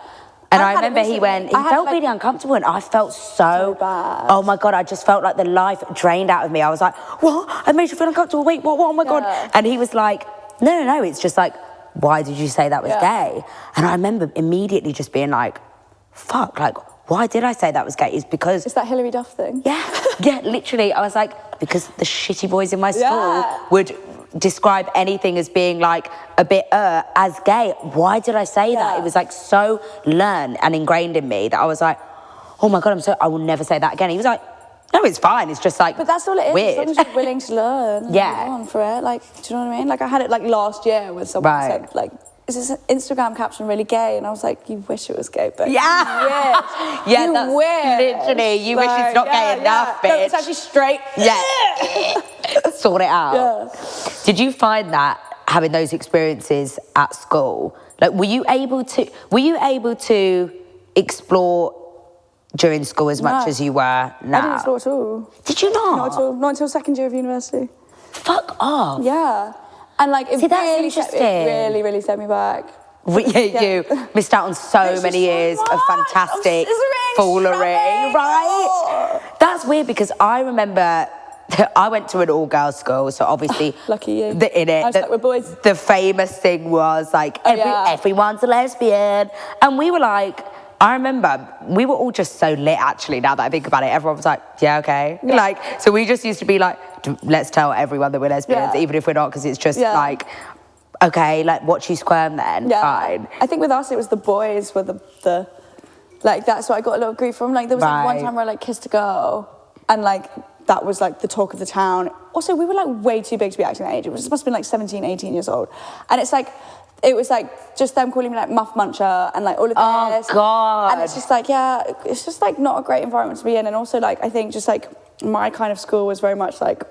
And I remember he felt really uncomfortable and I felt so bad. Oh my God, I just felt like the life drained out of me. I was like, what? I made you feel uncomfortable. Wait, what? Oh my God. And he was like, no. It's just like, why did you say that was gay? And I remember immediately just being like, fuck, like, why did I say that was gay? Is because... It's that Hilary Duff thing. Yeah, literally. I was like, because the shitty boys in my school would describe anything as being like a bit as gay. Why did I say that? It was like so learned and ingrained in me that I was like, oh my God, I will never say that again. He was like, no, it's fine. It's just like, but that's all it is. Weird. As long as you're willing to learn. And move on for it. Like, do you know what I mean? Like I had it like last year with someone who said like, is this Instagram caption really gay? And I was like, you wish it was gay, but yeah, you that's wish. Literally, you wish it's not gay enough, bitch. No, it's actually straight. Yeah, sort it out. Yeah. Did you find that having those experiences at school, like, were you able to explore during school as much as you were now? I didn't explore at all. Did you not? Not at all. Not until second year of university. Fuck off. Yeah. And like, it really set me back. You missed out on so many years of fantastic foolery, right? That's weird because I remember I went to an all-girls school, so obviously lucky you. We're boys. The famous thing was like everyone's a lesbian, and we were like. I remember we were all just so lit, actually, now that I think about it. Everyone was like, yeah, okay. Yeah. Like, so we just used to be like, let's tell everyone that we're lesbians, even if we're not, because it's just like, okay, like, watch you squirm then, fine. I think with us, it was the boys were the like, that's what I got a lot of grief from. Like, there was like one time where I like kissed a girl, and like, that was like the talk of the town. Also, we were like way too big to be acting that age. It must have been like 17, 18 years old. And it's like, it was like just them calling me like muff muncher and like all of this. Oh God. And it's just like, it's just like not a great environment to be in. And also like, I think just like my kind of school was very much like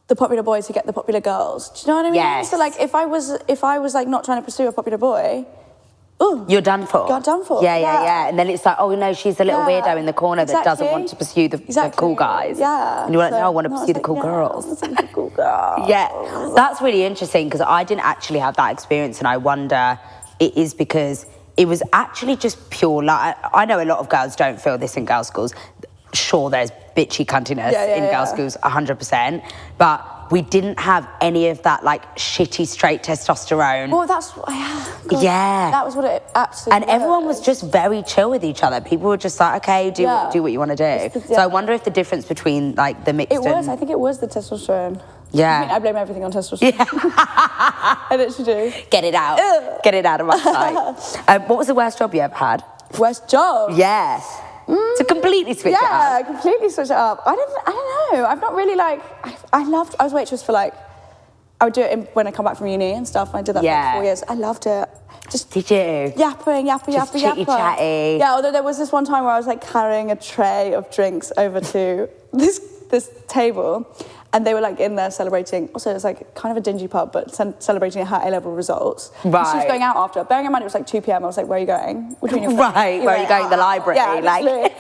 the popular boys who get the popular girls. Do you know what I mean? Yes. So like if I was like not trying to pursue a popular boy, you're done for. Got done for. Yeah. And then it's like, oh no, she's a little weirdo in the corner that doesn't want to pursue the cool guys. Yeah. And you're like, no, I want to pursue the cool girls. The cool girls. Yeah, that's really interesting because I didn't actually have that experience, and I wonder it is because it was actually just pure. Like, I know a lot of girls don't feel this in girls' schools. Sure, there's bitchy cuntiness in girls' schools, 100%, but we didn't have any of that like shitty straight testosterone. Well, that's that was what it absolutely. And everyone was just very chill with each other. People were just like, okay, do what you want to do. So I wonder if the difference between like the mixed. I think it was the testosterone. Yeah. I mean, I blame everything on testosterone. Yeah. I literally do. Get it out. Get it out of my sight. What was the worst job you ever had? Worst job? Yeah. To completely switch it up. Yeah, completely switch it up. I don't know. I've not really like, I was waitress for like, I would do it when I come back from uni and stuff. And I did that for like 4 years. I loved it. Did you? Yapping. Just chitty chatty. Yeah, although there was this one time where I was like carrying a tray of drinks over to this table. And they were like in there celebrating. Also, it was like kind of a dingy pub, but celebrating her A-level results. Right. And she was going out after. Bearing in mind, it was like 2 p.m. I was like, where are you going? Where are you going? The library? Yeah, like.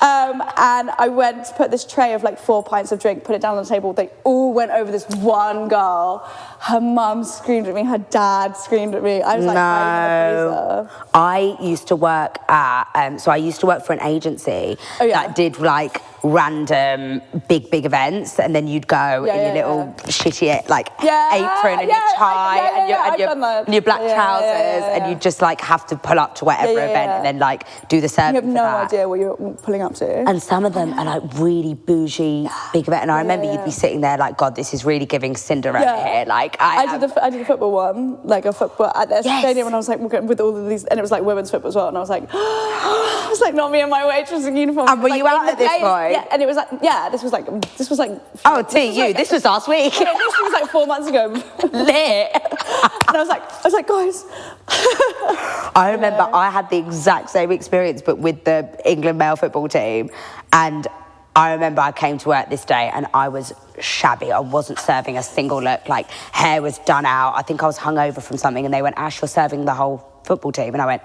And I went to put this tray of like 4 pints of drink, put it down on the table. They all went over this one girl. Her mum screamed at me. Her dad screamed at me. I was like, no. I used to work at, so I used to work for an agency that did like random big events, and then you'd go in your little shitty like apron and your tie and your black trousers, and you'd just like have to pull up to whatever event and then like do the service. You have no idea what you're pulling up to. And some of them are like really bougie big event, and I remember you'd be sitting there like, God, this is really giving Cinderella here. Like I did a football one, like a football at their stadium, and I was like with all of these, and it was like women's football as well, and I was like, it was like not me and my waitress in uniform. And were you out at this point? Yeah, and it was like, this was like. Oh, this was last week. Yeah, this was like 4 months ago. Lit. And I was like, guys. I remember I had the exact same experience, but with the England male football team, and I remember I came to work this day and I was shabby. I wasn't serving a single look. Like, hair was done out. I think I was hungover from something, and they went, Ash, you're serving the whole football team. And I went,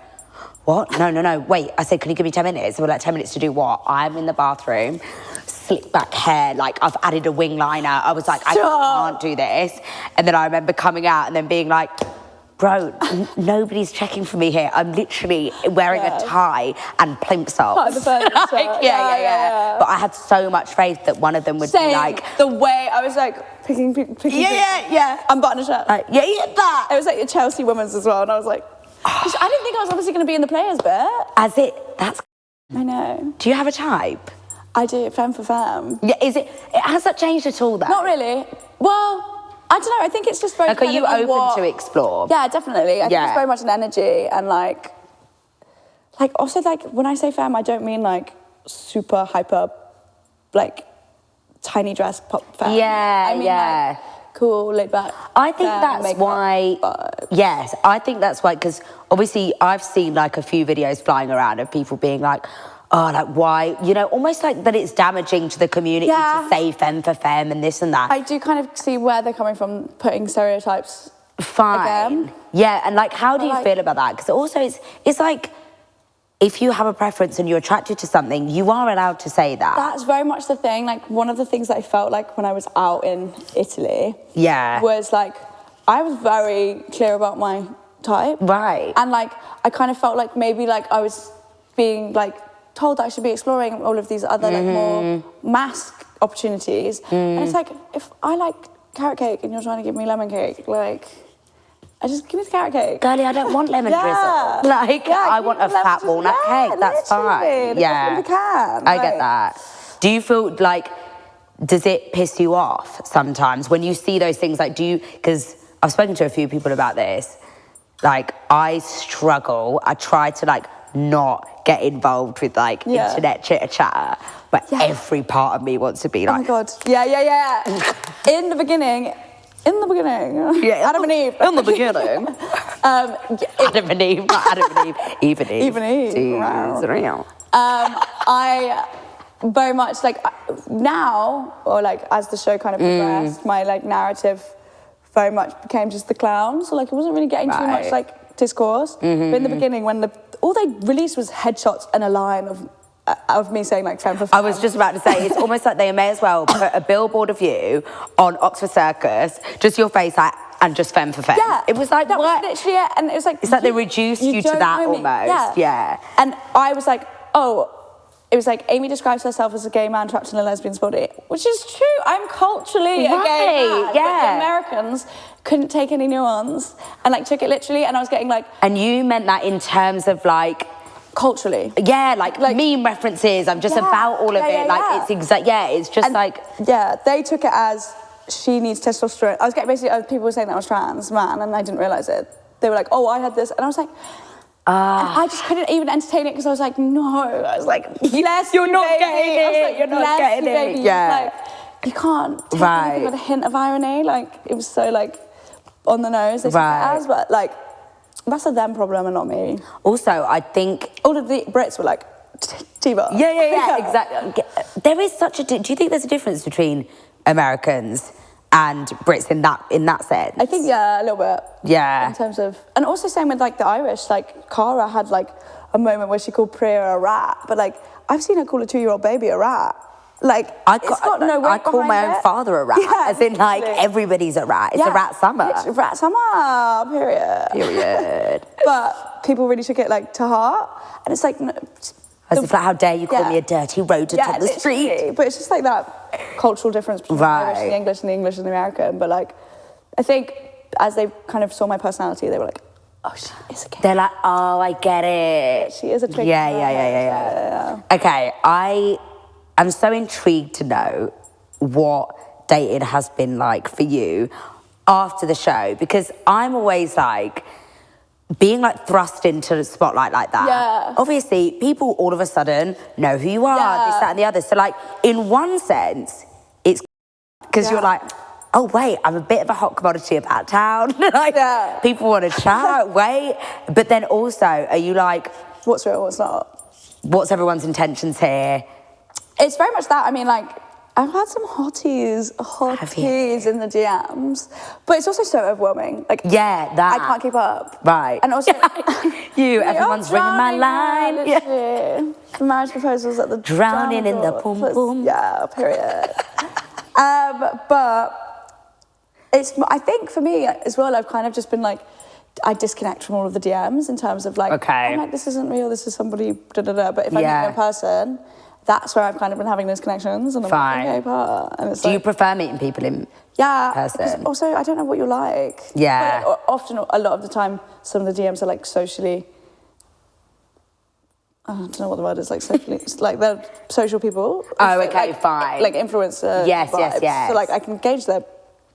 what? No, wait. I said, can you give me 10 minutes? They were like, 10 minutes to do what? I'm in the bathroom, slick back hair, like I've added a wing liner. I was like, I can't do this. And then I remember coming out and then being like, bro, nobody's checking for me here. I'm literally wearing a tie and plimsolls. Part of the furniture. Yeah. But I had so much faith that one of them would be like... the way I was like picking. Yeah. Unbutton a shirt. That. It was like the Chelsea women's as well, and I was like, 'cause I didn't think I was obviously going to be in the players bit. That's... I know. Do you have a type? I do, femme for femme. Yeah, has that changed at all though? Not really. Well, I don't know, I think it's just very... Like, are you open to explore? Yeah, definitely. I think it's very much an energy, and like also like when I say femme, I don't mean like super hyper, like tiny dress pop femme. I mean like cool, laid back. I think that's why. Yes, I think that's why, because obviously I've seen like a few videos flying around of people being like, oh, like why, you know, almost like that it's damaging to the community to say femme for femme and this and that. I do kind of see where they're coming from, putting stereotypes. Fine. Again. Yeah, and like, how do you feel about that? Because also it's like, if you have a preference and you're attracted to something, you are allowed to say that. That's very much the thing. Like, one of the things that I felt like when I was out in Italy was like, I was very clear about my type. Right. And like, I kind of felt like maybe like I was being like told that I should be exploring all of these other like more mass opportunities. And it's like, if I like carrot cake and you're trying to give me lemon cake, like, I just give me the carrot cake. Girlie, I don't want lemon drizzle. Like, I want a fat walnut cake. That's fine. Yeah, I get that. Do you feel like, does it piss you off sometimes when you see those things? Like, because I've spoken to a few people about this. Like, I struggle. I try to like not get involved with like internet chitter chatter, but every part of me wants to be like, oh my God. Yeah. In the beginning, Adam and Eve. In the beginning. Adam and Eve, not Adam and Eve, Eve. Eve. Wow. I very much like now, or like as the show kind of progressed, my like narrative very much became just the clown. So like it wasn't really getting too much like discourse. But in the beginning, when all they released was headshots and a line of me saying like femme for femme. I was just about to say, it's almost like they may as well put a billboard of you on Oxford Circus, just your face like, and just femme for femme. Yeah. It was like, that what? Was literally it. And it was like... It's like they reduced you to that almost. Yeah. And I was like, it was like, Amy describes herself as a gay man trapped in a lesbian's body, which is true. I'm culturally a gay man. Yeah. But the Americans couldn't take any nuance and like took it literally, and I was getting like... And you meant that in terms of like... Culturally. Yeah, like meme references. I'm just about all of it. Like, it's just and, like... Yeah, they took it as she needs testosterone. I was getting basically, people were saying that I was trans man, and I didn't realise it. They were like, oh, I had this. And I was like... and I just couldn't even entertain it because I was like, no. I was like, bless you're you, not baby. getting it. I was like, you're not getting it. Baby. Yeah. Like, you can't take anything with a hint of irony. Like, it was so like on the nose. They took it as, but like, that's a them problem and not me. Also, I think... all of the Brits were like, Tiva. Yeah, exactly. There is such a... Do you think there's a difference between Americans and Brits in that sense? I think, a little bit. Yeah. In terms of... And also same with, like, the Irish. Like, Cara had, like, a moment where she called Priya a rat. But, like, I've seen her call a 2-year-old baby a rat. Like, I call my own father a rat. As in, like, everybody's a rat. It's a rat summer. It's rat summer, period. But people really took it, like, to heart. And it's like... As if like, how dare you call me a dirty rodent on the street? But it's just like that cultural difference between the Irish and the English and the English and the American. But like, I think as they kind of saw my personality, they were like, oh, she is a gay. They're like, oh, I get it. She is a trick. Yeah. Okay, I am so intrigued to know what dating has been like for you after the show, because I'm always like, being like thrust into the spotlight like that. Yeah. Obviously, people all of a sudden know who you are, this, that, and the other. So like, in one sense, it's because you're like, oh wait, I'm a bit of a hot commodity about town. Like, people want to chat, wait. But then also, are you like, what's real, what's not? What's everyone's intentions here? It's very much that. I mean, like, I've had some hotties in the DMs, but it's also so overwhelming. Like, that I can't keep up. Right. And also, everyone's ringing my line. Literally. Marriage proposals at the drowning in the boom boom. Yeah, period. But I think for me as well, I've kind of just been like, I disconnect from all of the DMs in terms of like, I'm like, this isn't real. This is somebody. But if I meet them in person, that's where I've kind of been having those connections, and I'm like, okay, but and it's do you prefer meeting people in person? Also, I don't know what you're like. Yeah. But often, a lot of the time, some of the DMs are like socially. I don't know what the word is, like socially. like they're social people. Oh, okay, fine. Like influencer. Yes. So like I can gauge their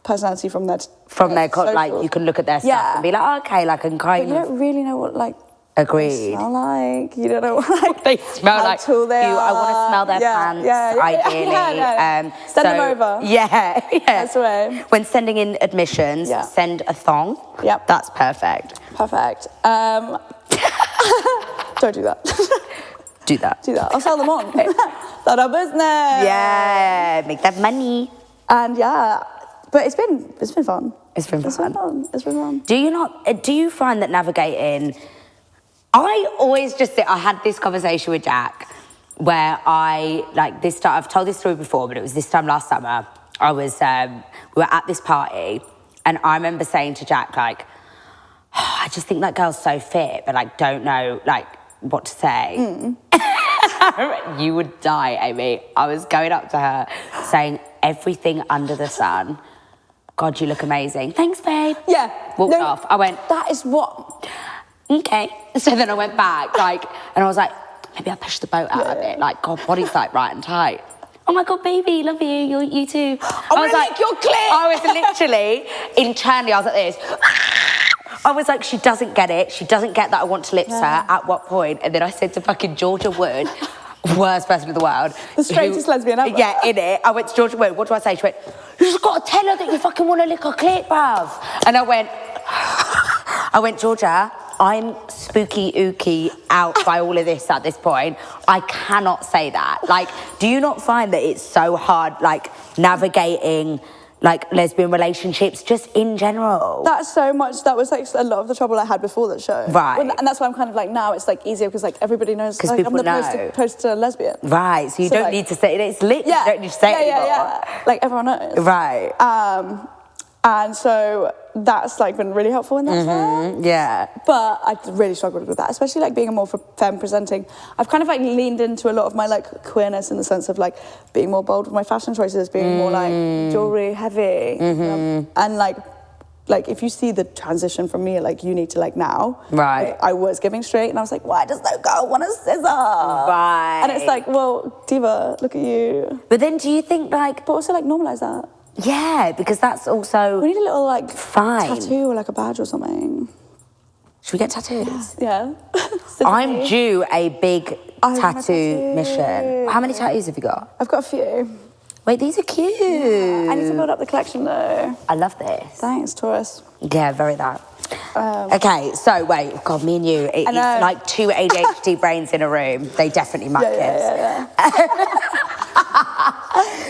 personality from their like you can look at their stuff and be like, oh, okay, like and kind of. You don't really know what like. Agreed. They smell like. You don't know what they smell like. How tall they are. I want to smell their pants. Ideally. Send them over. Yeah. That's the way. When sending in admissions, send a thong. Yep. That's perfect. Perfect. Don't do that. Do that. I'll sell them on. Start our business. Yeah, make that money. And but it's been fun. It's been fun. Do you find that navigating? I always I had this conversation with Jack where I've told this story before, but it was this time last summer. I was, we were at this party, and I remember saying to Jack, like, oh, I just think that girl's so fit, but like, don't know, like, what to say. You would die, Amy. I was going up to her saying everything under the sun. God, you look amazing. Thanks, babe. Yeah. Walked off. I went, that is what... Okay. So then I went back, and I was like, maybe I'll push the boat out a bit. Like, God, body's like right and tight. Oh my God, baby, love you. You too. I was like, you're clear. I was literally, internally, I was like this. I was like, she doesn't get it. She doesn't get that I want to lips her. At what point? And then I said to fucking Georgia Wood, worst person in the world. The straightest lesbian ever. Yeah, in it. I went to Georgia Wood. What do I say? She went, you just got to tell her that you fucking want to lick her clit, bruv. And I went, Georgia, I'm spooky ooky out by all of this at this point. I cannot say that. Like, do you not find that it's so hard, like, navigating, like, lesbian relationships just in general? That was, like, a lot of the trouble I had before that show. Right. And that's why I'm kind of, like, now it's, like, easier because, like, everybody knows, like, I'm the poster lesbian. Right, so you don't need to say it. It's lit. Yeah, you don't need to say it anymore. Yeah. Like, everyone knows. Right. And so that's like been really helpful in that sense. Yeah. But I really struggled with that, especially like being a more femme presenting. I've kind of like leaned into a lot of my like queerness in the sense of like being more bold with my fashion choices, being more like jewelry heavy. And like if you see the transition from me, like you need to like now. Right. Like, I was giving straight and I was like, why does that girl want a scissor? Right. And it's like, well, diva, look at you. But then do you think like... But also like normalize that. Yeah, because that's also... We need a little, like, fine tattoo or, like, a badge or something. Should we get tattoos? Yeah. I'm due a big tattoo mission. How many tattoos have you got? I've got a few. Wait, these are cute. Yeah. I need to build up the collection, though. I love this. Thanks, Taurus. Yeah, very that. Okay, so wait, God, me and you, it's like two ADHD brains in a room. They definitely match Yeah.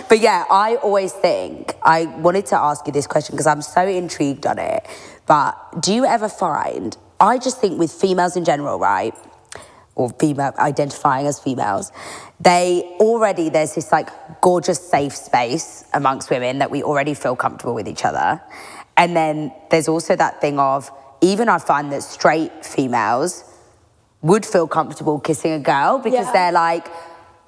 But yeah, I always think, I wanted to ask you this question because I'm so intrigued on it, but do you ever find, I just think with females in general, right, or female identifying as females, there's this like gorgeous safe space amongst women that we already feel comfortable with each other. And then there's also that thing of, even I find that straight females would feel comfortable kissing a girl because they're like,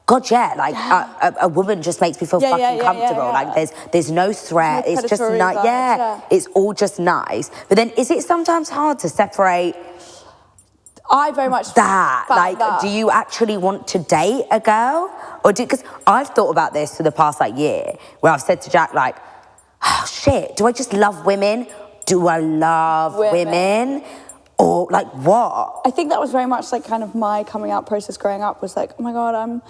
God, a woman just makes me feel fucking comfortable. Like there's no threat. It's just nice. It's all just nice. But then is it sometimes hard to separate? I very much that. Like, do you actually want to date a girl? Or because I've thought about this for the past like year, where I've said to Jack, like, oh shit, do I just love women? Do I love women? Or like what? I think that was very much like kind of my coming out process growing up was like, oh my God, I'm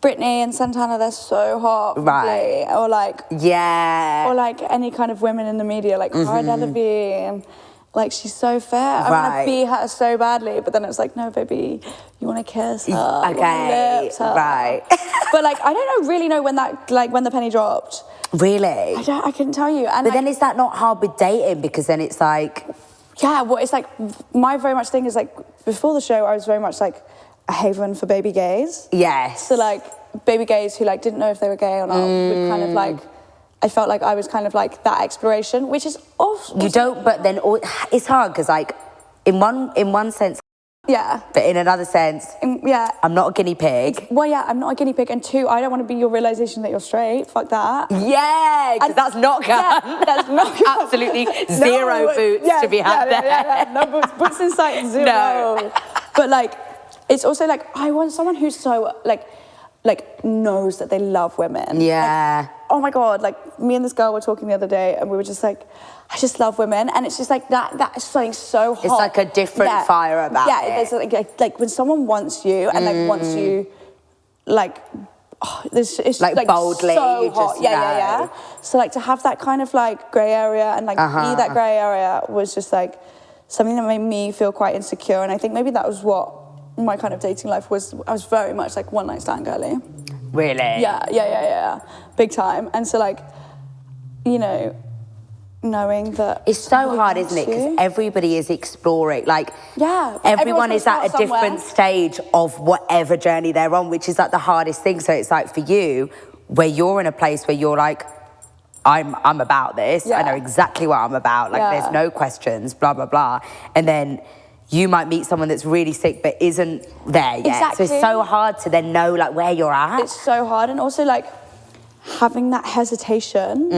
Britney and Santana, they're so hot. Right. Or like... Yeah. Or like any kind of women in the media, like Cara Delevingne. like, she's so fair. I want to be her so badly. But then it was like, no, baby, you want to kiss her. Okay, lips her. right. But like, I don't really know when when the penny dropped. Really? I couldn't tell you. And but then is that not hard with dating? Because then it's like... Yeah, well, it's like, my very much thing is like, before the show, I was very much like a haven for baby gays. Yes. So like, baby gays who like didn't know if they were gay or not would kind of like... I felt like I was kind of like that exploration, which is awful. You don't, but then it's hard because like in one sense, yeah, but in another sense, yeah, I'm not a guinea pig. Well, yeah, I'm not a guinea pig, and two, I don't want to be your realization that you're straight. Fuck that. Yeah, because that's not gun. Yeah, that's not gun. Absolutely zero boots to be had there. Yeah. No boots. Boots in sight, zero. No. But like, it's also like I want someone who's so like knows that they love women. Yeah. Like, oh my God, like me and this girl were talking the other day and we were just like, I just love women. And it's just like that's something so hot. It's like a different fire about it. Yeah, there's like when someone wants you and like wants you like, it's like boldly, so you hot. just Yeah. So like to have that kind of like grey area and like be that grey area was just like something that made me feel quite insecure. And I think maybe that was what my kind of dating life was. I was very much like one night stand girly. Really? Yeah. Big time. And so like, you know, knowing that... It's so hard, isn't it? Because everybody is exploring. Like, everyone is at a different stage of whatever journey they're on, which is like the hardest thing. So it's like for you, where you're in a place where you're like, I'm about this. I know exactly what I'm about. Like, there's no questions, blah, blah, blah. And then you might meet someone that's really sick but isn't there yet. Exactly. So it's so hard to then know like where you're at. It's so hard. And also like having that hesitation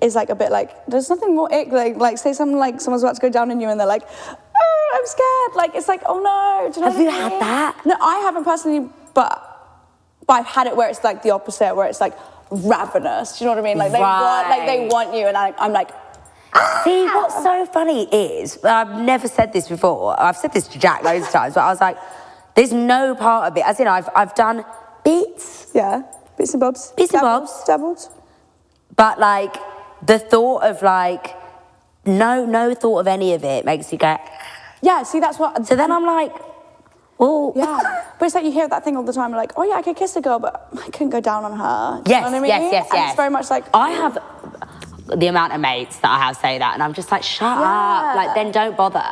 is like a bit like, there's nothing more ick. Like say something like someone's about to go down on you and they're like, oh, I'm scared. Like, it's like, oh no. Do you know Have you had that? No, I haven't personally, but I've had it where it's like the opposite, where it's like ravenous. Do you know what I mean? Like they want you and I'm like, see, what's so funny is, I've never said this before, I've said this to Jack loads of times, but I was like, there's no part of it, as in I've done bits. Yeah, bits and bobs. Dabbled. But like, the thought of like, no thought of any of it makes you go... Yeah, see, that's what... So then I'm like, well... Yeah, but it's like you hear that thing all the time, like, oh yeah, I could kiss a girl, but I couldn't go down on her. Yes, you know what I mean? yes. And it's very much like... I have... the amount of mates that I have say that, and I'm just like, shut up. Like, then don't bother.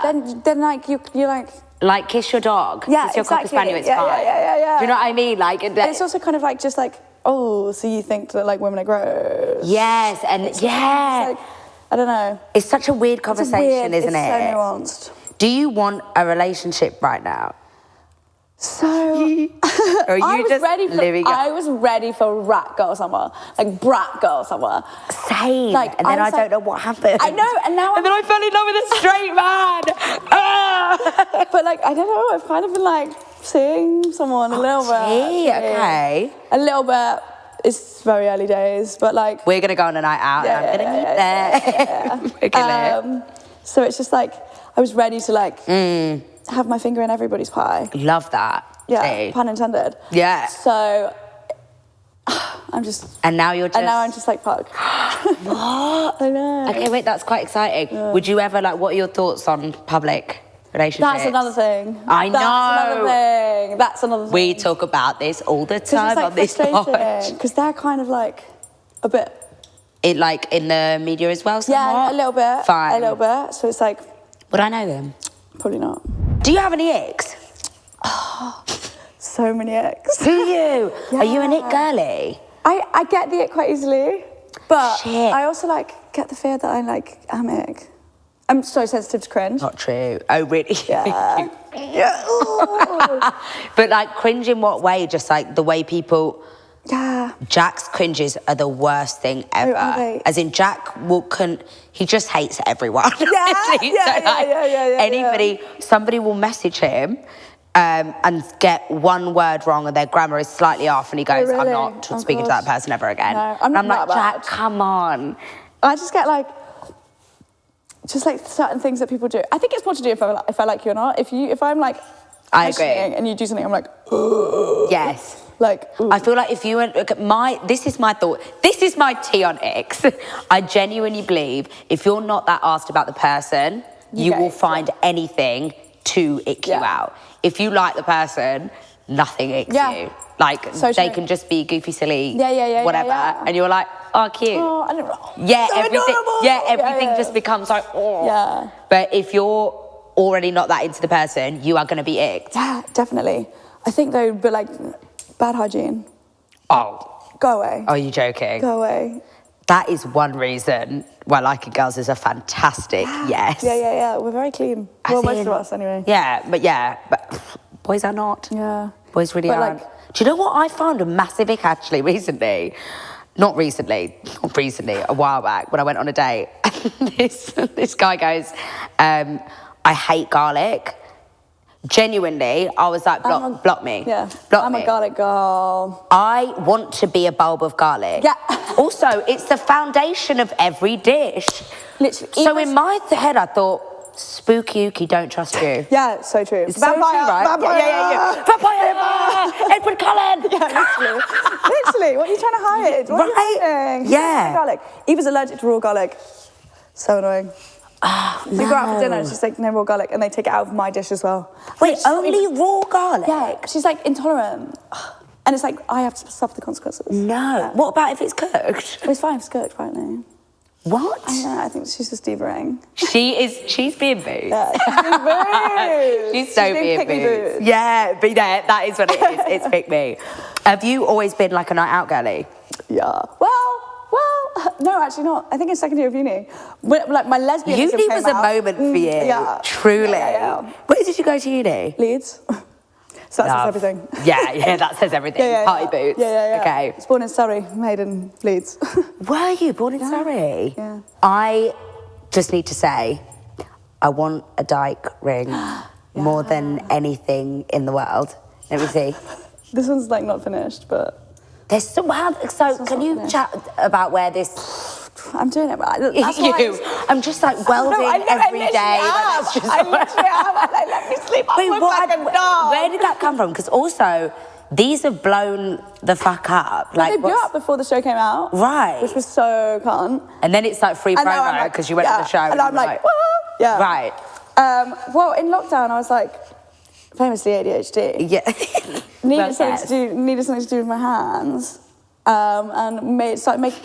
Then like, you're like... kiss your dog. Yeah, kiss your cocker spaniel, it's fine. Yeah. Do you know what I mean? Like, and it's also kind of like, just like, oh, so you think that like women are gross. Yes, and it's like, I don't know. It's such a weird conversation, isn't it? It's so nuanced. Do you want a relationship right now? So, or are you I was ready for rat girl summer, like brat girl summer. Same. Like, and then I don't know what happened. I know, and now then I fell in love with a straight man. But like, I don't know. I've kind of been like seeing someone a little bit. Okay. A little bit. It's very early days, but like we're gonna go on a night out. And I'm gonna meet there. So it's just like I was ready to like. Have my finger in everybody's pie. Love that. Yeah, pun intended. Yeah. So I'm just... And now you're just... And now I'm just like, fuck. What? I know. Okay, wait, that's quite exciting. Yeah. Would you ever, like, what are your thoughts on public relationships? That's another thing. I know. That's another thing. We talk about this all the time on this podcast. Because they're kind of like a bit... It like in the media as well, somewhat? Yeah, a little bit. Fine. A little bit. So it's like... Would I know them? Probably not. Do you have any icks? Oh, so many icks. Do you? Yeah. Are you an ick girly? I get the ick quite easily, but Shit. I also like get the fear that I like am ick. I'm so sensitive to cringe. Not true. Oh, really? Yeah. Yeah. But like cringe in what way? Just like the way people... Yeah. Jack's cringes are the worst thing ever. Oh, as in Jack he just hates everyone. Yeah. Anybody, somebody will message him and get one word wrong and their grammar is slightly off and he goes, I'm not speaking to that person ever again. No, I'm like, Jack, come on. I just get like, just like certain things that people do. I think it's more to do if I like you or not. If I'm like, I agree. And you do something, I'm like, yes. Like, I feel like if you went, this is my thought, this is my tea on icks. I genuinely believe if you're not that asked about the person, you will find anything to ick you out. If you like the person, nothing icks you. Like, they can just be goofy, silly, whatever. And you're like, oh, cute. Oh, I don't know. Yeah, so everything just becomes like, oh. Yeah. But if you're already not that into the person, you are going to be icked. Yeah, definitely. I think though, but like, bad hygiene. Oh. Go away. Are you joking? Go away. That is one reason why liking girls is a fantastic yes. Yeah. We're very clean. Well, most of us anyway. Yeah, but boys are not. Yeah. Boys really aren't. Like, do you know what I found a massive ick actually recently? Not recently, a while back when I went on a date. this guy goes, I hate garlic. Genuinely, I was like, block me. Yeah, I'm a garlic girl. I want to be a bulb of garlic. Yeah. Also, it's the foundation of every dish. Literally. So in my head, I thought, spooky Yuki, don't trust you. Yeah, so true. It's vampire, so true, right? Vampire. Yeah. Vampire! Edward Cullen! Yeah, literally. What are you trying to hide? What are you hiding? Yeah. Garlic. Eva's allergic to raw garlic. So annoying. Oh, we go out for dinner and she's like, no raw garlic, and they take it out of my dish as well. Wait, only raw garlic? Yeah, she's like intolerant. And it's like, I have to suffer the consequences. No. Yeah. What about if it's cooked? It's fine, it's cooked, apparently. What? I know, I think she's just divaing. She's being booed. Yeah, she's being booed. She's so being booed. Yeah, but yeah, that is what it is. It's pick me. Have you always been like a night out girly? Yeah. Well, no, actually not. I think in second year of uni. Like my lesbian Uni was a moment for you. Yeah. Truly. Yeah. Where did you go to uni? Leeds. So that says everything. Yeah, that says everything. Party boots. Yeah. Okay. I was born in Surrey, made in Leeds. Were you born in Surrey? Yeah. I just need to say, I want a dyke ring more than anything in the world. Let me see. This one's like not finished, but... There's so can you chat about where this... I'm doing it, but I'm just like welding every day. I literally am. I'm like, let me sleep. I look like a dog. Where did that come from? Because also, these have blown the fuck up. Like, they blew up before the show came out. Right. Which was so cunt. And then it's like free promo because you went to the show. And I'm like, yeah. Right. Well, in lockdown, I was like, famously ADHD. Yeah. Needed something to do with my hands. And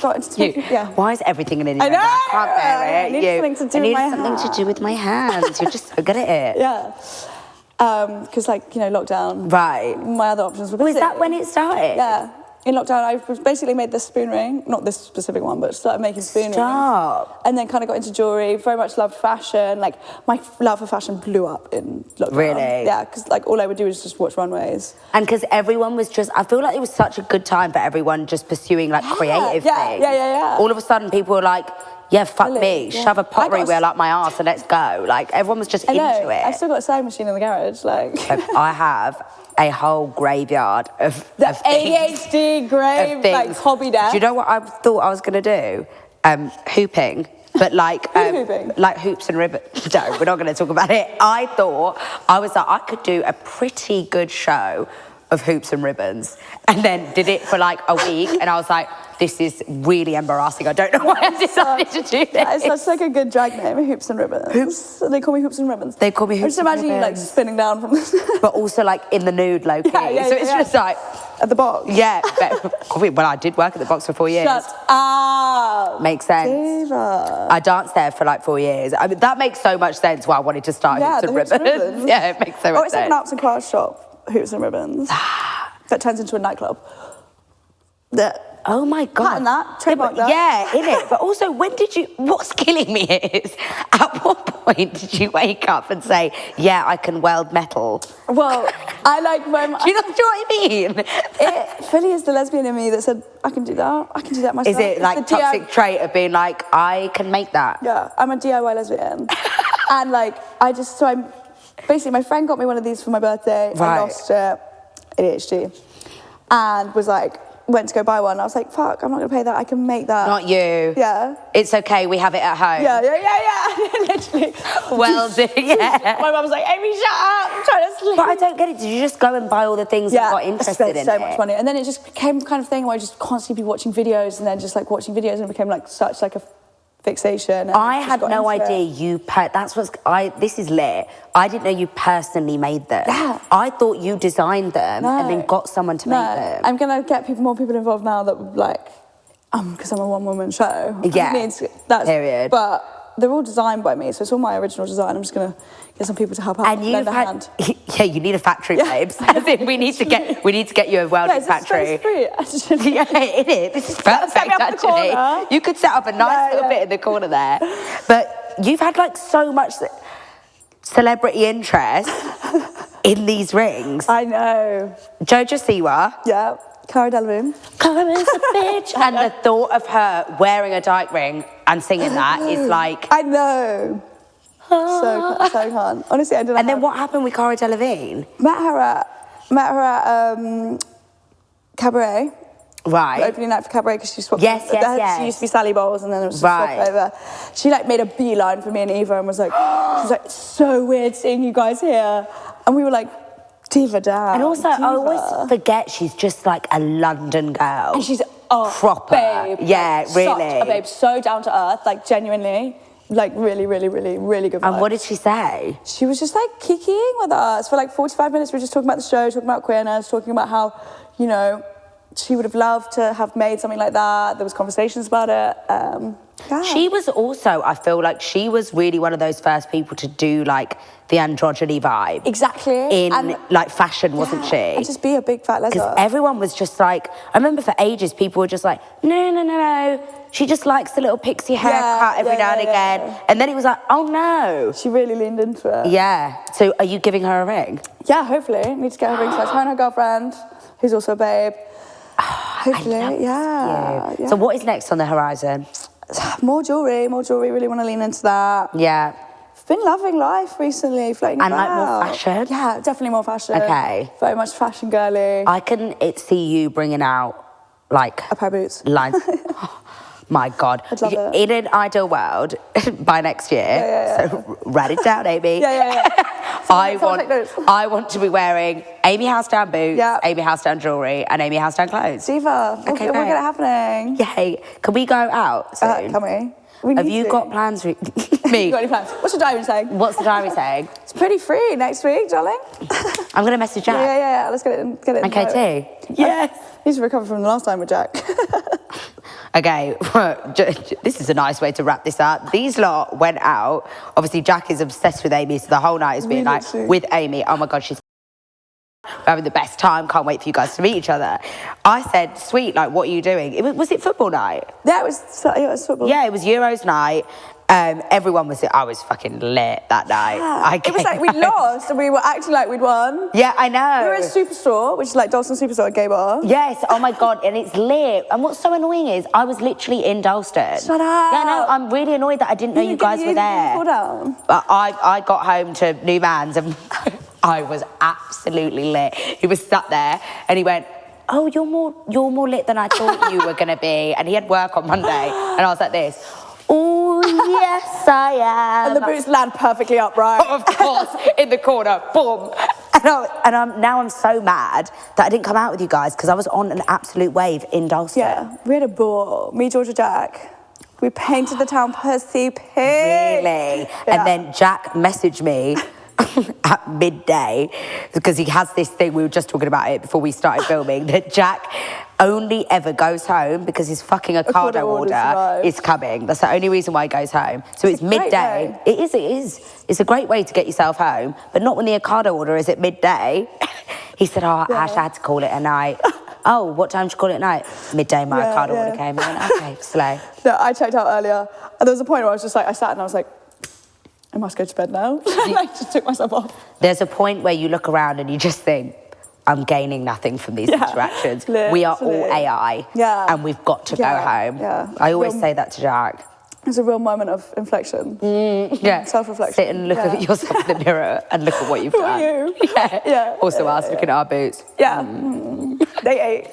got into Why is everything an idiot? I know. I can't bear it. I need something to do with my hands. You're just so good at it. Yeah. Because lockdown. Right. My other options were. Was that when it started? Yeah. In lockdown, I basically made this spoon ring, not this specific one, but started making spoon rings. And then kind of got into jewellery, very much loved fashion. Like, my love for fashion blew up in lockdown. Really? Yeah, because like all I would do was just watch runways. And because everyone was just, I feel like it was such a good time for everyone just pursuing like creative things. Yeah. All of a sudden people were like, yeah, fuck me, shove a pottery wheel up my arse and let's go. Like, everyone was just into it. I've still got a sewing machine in the garage, like. I have a whole graveyard of ADHD grave, like hobby desk. Do you know what I thought I was going to do? Hooping. But like, like hoops and ribbons. No, we're not going to talk about it. I thought, I was like, I could do a pretty good show of hoops and ribbons, and then did it for like a week, and I was like, this is really embarrassing. I don't know why I decided to do this. It's like a good drag name, Hoops and Ribbons. Hoops? They call me Hoops and Ribbons. They call me Hoops and Ribbons. I'm just imagining you like spinning down from this. But also like in the nude, low key. So it's just like... At the box? Yeah. Well, I did work at the box for 4 years. Shut up. Makes sense. Diva. I danced there for like 4 years. I mean, that makes so much sense why I wanted to start Hoops and Ribbons. Yeah, it makes so much sense. It's like an arts and crafts shop, Hoops and Ribbons. That turns into a nightclub. Oh my God. Pattern that, trademark that. Yeah, innit? But also, what's killing me is, at what point did you wake up and say, yeah, I can weld metal? Well, I like very much. Do you know what I mean? Philly is the lesbian in me that said, I can do that myself. Is it like toxic trait of being like, I can make that? Yeah, I'm a DIY lesbian. And like, basically my friend got me one of these for my birthday. I lost it, ADHD. And was like, went to go buy one. I was like, fuck, I'm not gonna pay that. I can make that. Not you. Yeah. It's okay, we have it at home. Yeah. Literally. Welding, yeah. My mum was like, Amy, shut up, I'm trying to sleep. But I don't get it. Did you just go and buy all the things and got interested in it? So much money. And then it just became kind of thing where I just constantly be watching videos and then just like watching videos, and it became like such like a fixation. And I just had got no into idea it. this is lit. I didn't know you personally made them. Yeah. I thought you designed them and then got someone to make them. I'm going to get more people involved now that would like, because I'm a one-woman show. Yeah, period. But they're all designed by me, so it's all my original design. I'm just going to get some people to help out. And you've had, yeah, you need a factory, babes. I think we need to get you a welding factory. It's free, actually. Yeah, it is. This is perfect, Set me up in the corner. actually. You could set up a nice little bit in the corner there. But you've had like so much celebrity interest in these rings. I know. Jojo Siwa. Yeah. Cara Delevingne. Cara's a bitch. And the thought of her wearing a dyke ring and singing that is like... I know. So can't. Honestly, I don't know. And then what happened with Cara Delevingne? Met her at Cabaret. Right. The opening night for Cabaret because she swapped. Yes. She used to be Sally Bowles and then it was swap over. She like made a beeline for me and Eva and was like, so weird seeing you guys here. And we were like, diva down. And also, I always forget she's just like a London girl. And she's proper. Babe. Yeah, like, really. Such a babe, so down to earth, like genuinely. Like really, really, really, really good vibes. And what did she say? She was just like kikiing with us for like 45 minutes. We were just talking about the show, talking about queerness, talking about how, you know, she would have loved to have made something like that. There was conversations about it. Yeah. She was also, I feel like she was really one of those first people to do like the androgyny vibe. Exactly. In like fashion, wasn't she? And just be a big fat lesbian. Because everyone was just like, I remember for ages people were just like, no. She just likes the little pixie haircut every now and again. Yeah. And then it was like, oh no. She really leaned into it. Yeah. So are you giving her a ring? Yeah, hopefully. Need to get her ring size. Her and her girlfriend, who's also a babe. Hopefully, yeah. So what is next on the horizon? More jewellery, really want to lean into that. Yeah. I've been loving life recently, floating about. And like more fashion? Yeah, definitely more fashion. Okay. Very much fashion girly. I can see you bringing out like... a pair of boots. Lines. My God. I'd love it. In an ideal world, by next year, so write it down, Amy. I want to be wearing Amy Housetown boots, Amy Housetown jewellery, and Amy Housetown clothes. Diva, we'll get it happening. Yay. Can we go out soon? Can we? Have you got plans for me? You got any plans? What's your diary saying? What's the diary saying? It's pretty free next week, darling. I'm going to message Jack. Yeah. Let's get it. Okay, too. Yes. Need to recover from the last time with Jack. Okay, this is a nice way to wrap this up. These lot went out. Obviously, Jack is obsessed with Amy, so the whole night has been like, with Amy. Oh my God, she's having the best time. Can't wait for you guys to meet each other. I said, sweet, like, what are you doing? Was it football night? Yeah, it was football. Yeah, it was Euros night. I was fucking lit that night. Yeah. It was like we lost and we were acting like we'd won. Yeah, I know. We were at Superstore, which is like Dalston Superstore, a gay bar. Yes, oh my God, and it's lit. And what's so annoying is I was literally in Dalston. Shut up. Yeah, no, I'm really annoyed that I didn't know you guys were there. Cool down. But I got home to Newman's and I was absolutely lit. He was sat there and he went, oh, you're more lit than I thought you were going to be. And he had work on Monday. And I was like this, oh, yes, I am. And the boots land perfectly upright. Of course, in the corner, boom. And now I'm so mad that I didn't come out with you guys because I was on an absolute wave in Dalston. Yeah, we had a ball. Me, Georgia, Jack. We painted the town pussy pink. Really? Yeah. And then Jack messaged me at midday because he has this thing, we were just talking about it before we started filming, that Jack only ever goes home because his fucking Ocado order is coming. That's the only reason why he goes home. So it's midday. It is. It's a great way to get yourself home, but not when the Ocado order is at midday. He said, Ash, I had to call it a night. Oh, what time did you call it at night? Midday, my Ocado order came. I went, okay, slay. No, I checked out earlier. And there was a point where I was just like, I sat and I was like, I must go to bed now. I just took myself off. There's a point where you look around and you just think, I'm gaining nothing from these interactions. We are all AI. Yeah. And we've got to go home. Yeah. I always say that to Jack. It's a real moment of inflection. Yeah. Self-reflection. Sit and look at yourself in the mirror and look at what you've done. Who are you? Yeah. Also us looking at our boots. Yeah. They ate.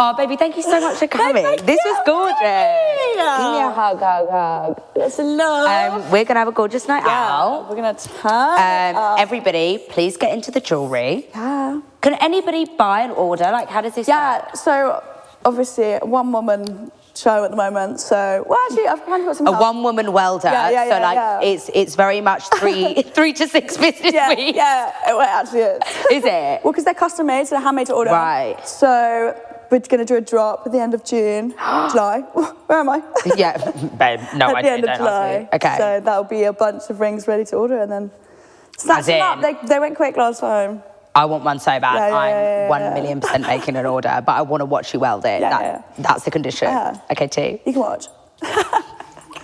Oh, baby, thank you so much for coming. This was gorgeous. Give me a hug. That's love. We're going to have a gorgeous night out. We're going to turn everybody, please get into the jewellery. Yeah. Can anybody buy an order? Like, how does this work? So obviously one woman show at the moment. So, well, actually, I've kind of got some A help. one-woman welder. So, like, it's very much 3 to 6 business weeks. Yeah, well, it actually is. Is it? Well, because they're custom made, so they're handmade to order. Right. So we're going to do a drop at the end of June, July. Where am I? Yeah, babe, no At idea. the end of Don't July. ask me. Okay. So that'll be a bunch of rings ready to order, and then snatch them up. They went quick last time. I want one so bad. Yeah, I'm 1,000,000% making an order, but I want to watch you weld it. That's the condition. Yeah. Okay, T. You can watch.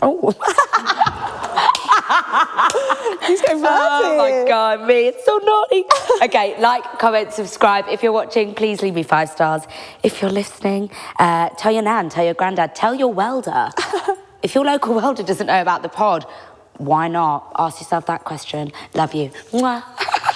Oh. He's going flirty. Oh my God, me, it's so naughty. Okay, like, comment, subscribe. If you're watching, please leave me 5 stars. If you're listening, tell your nan, tell your granddad, tell your welder. If your local welder doesn't know about the pod, why not? Ask yourself that question. Love you. Mwah.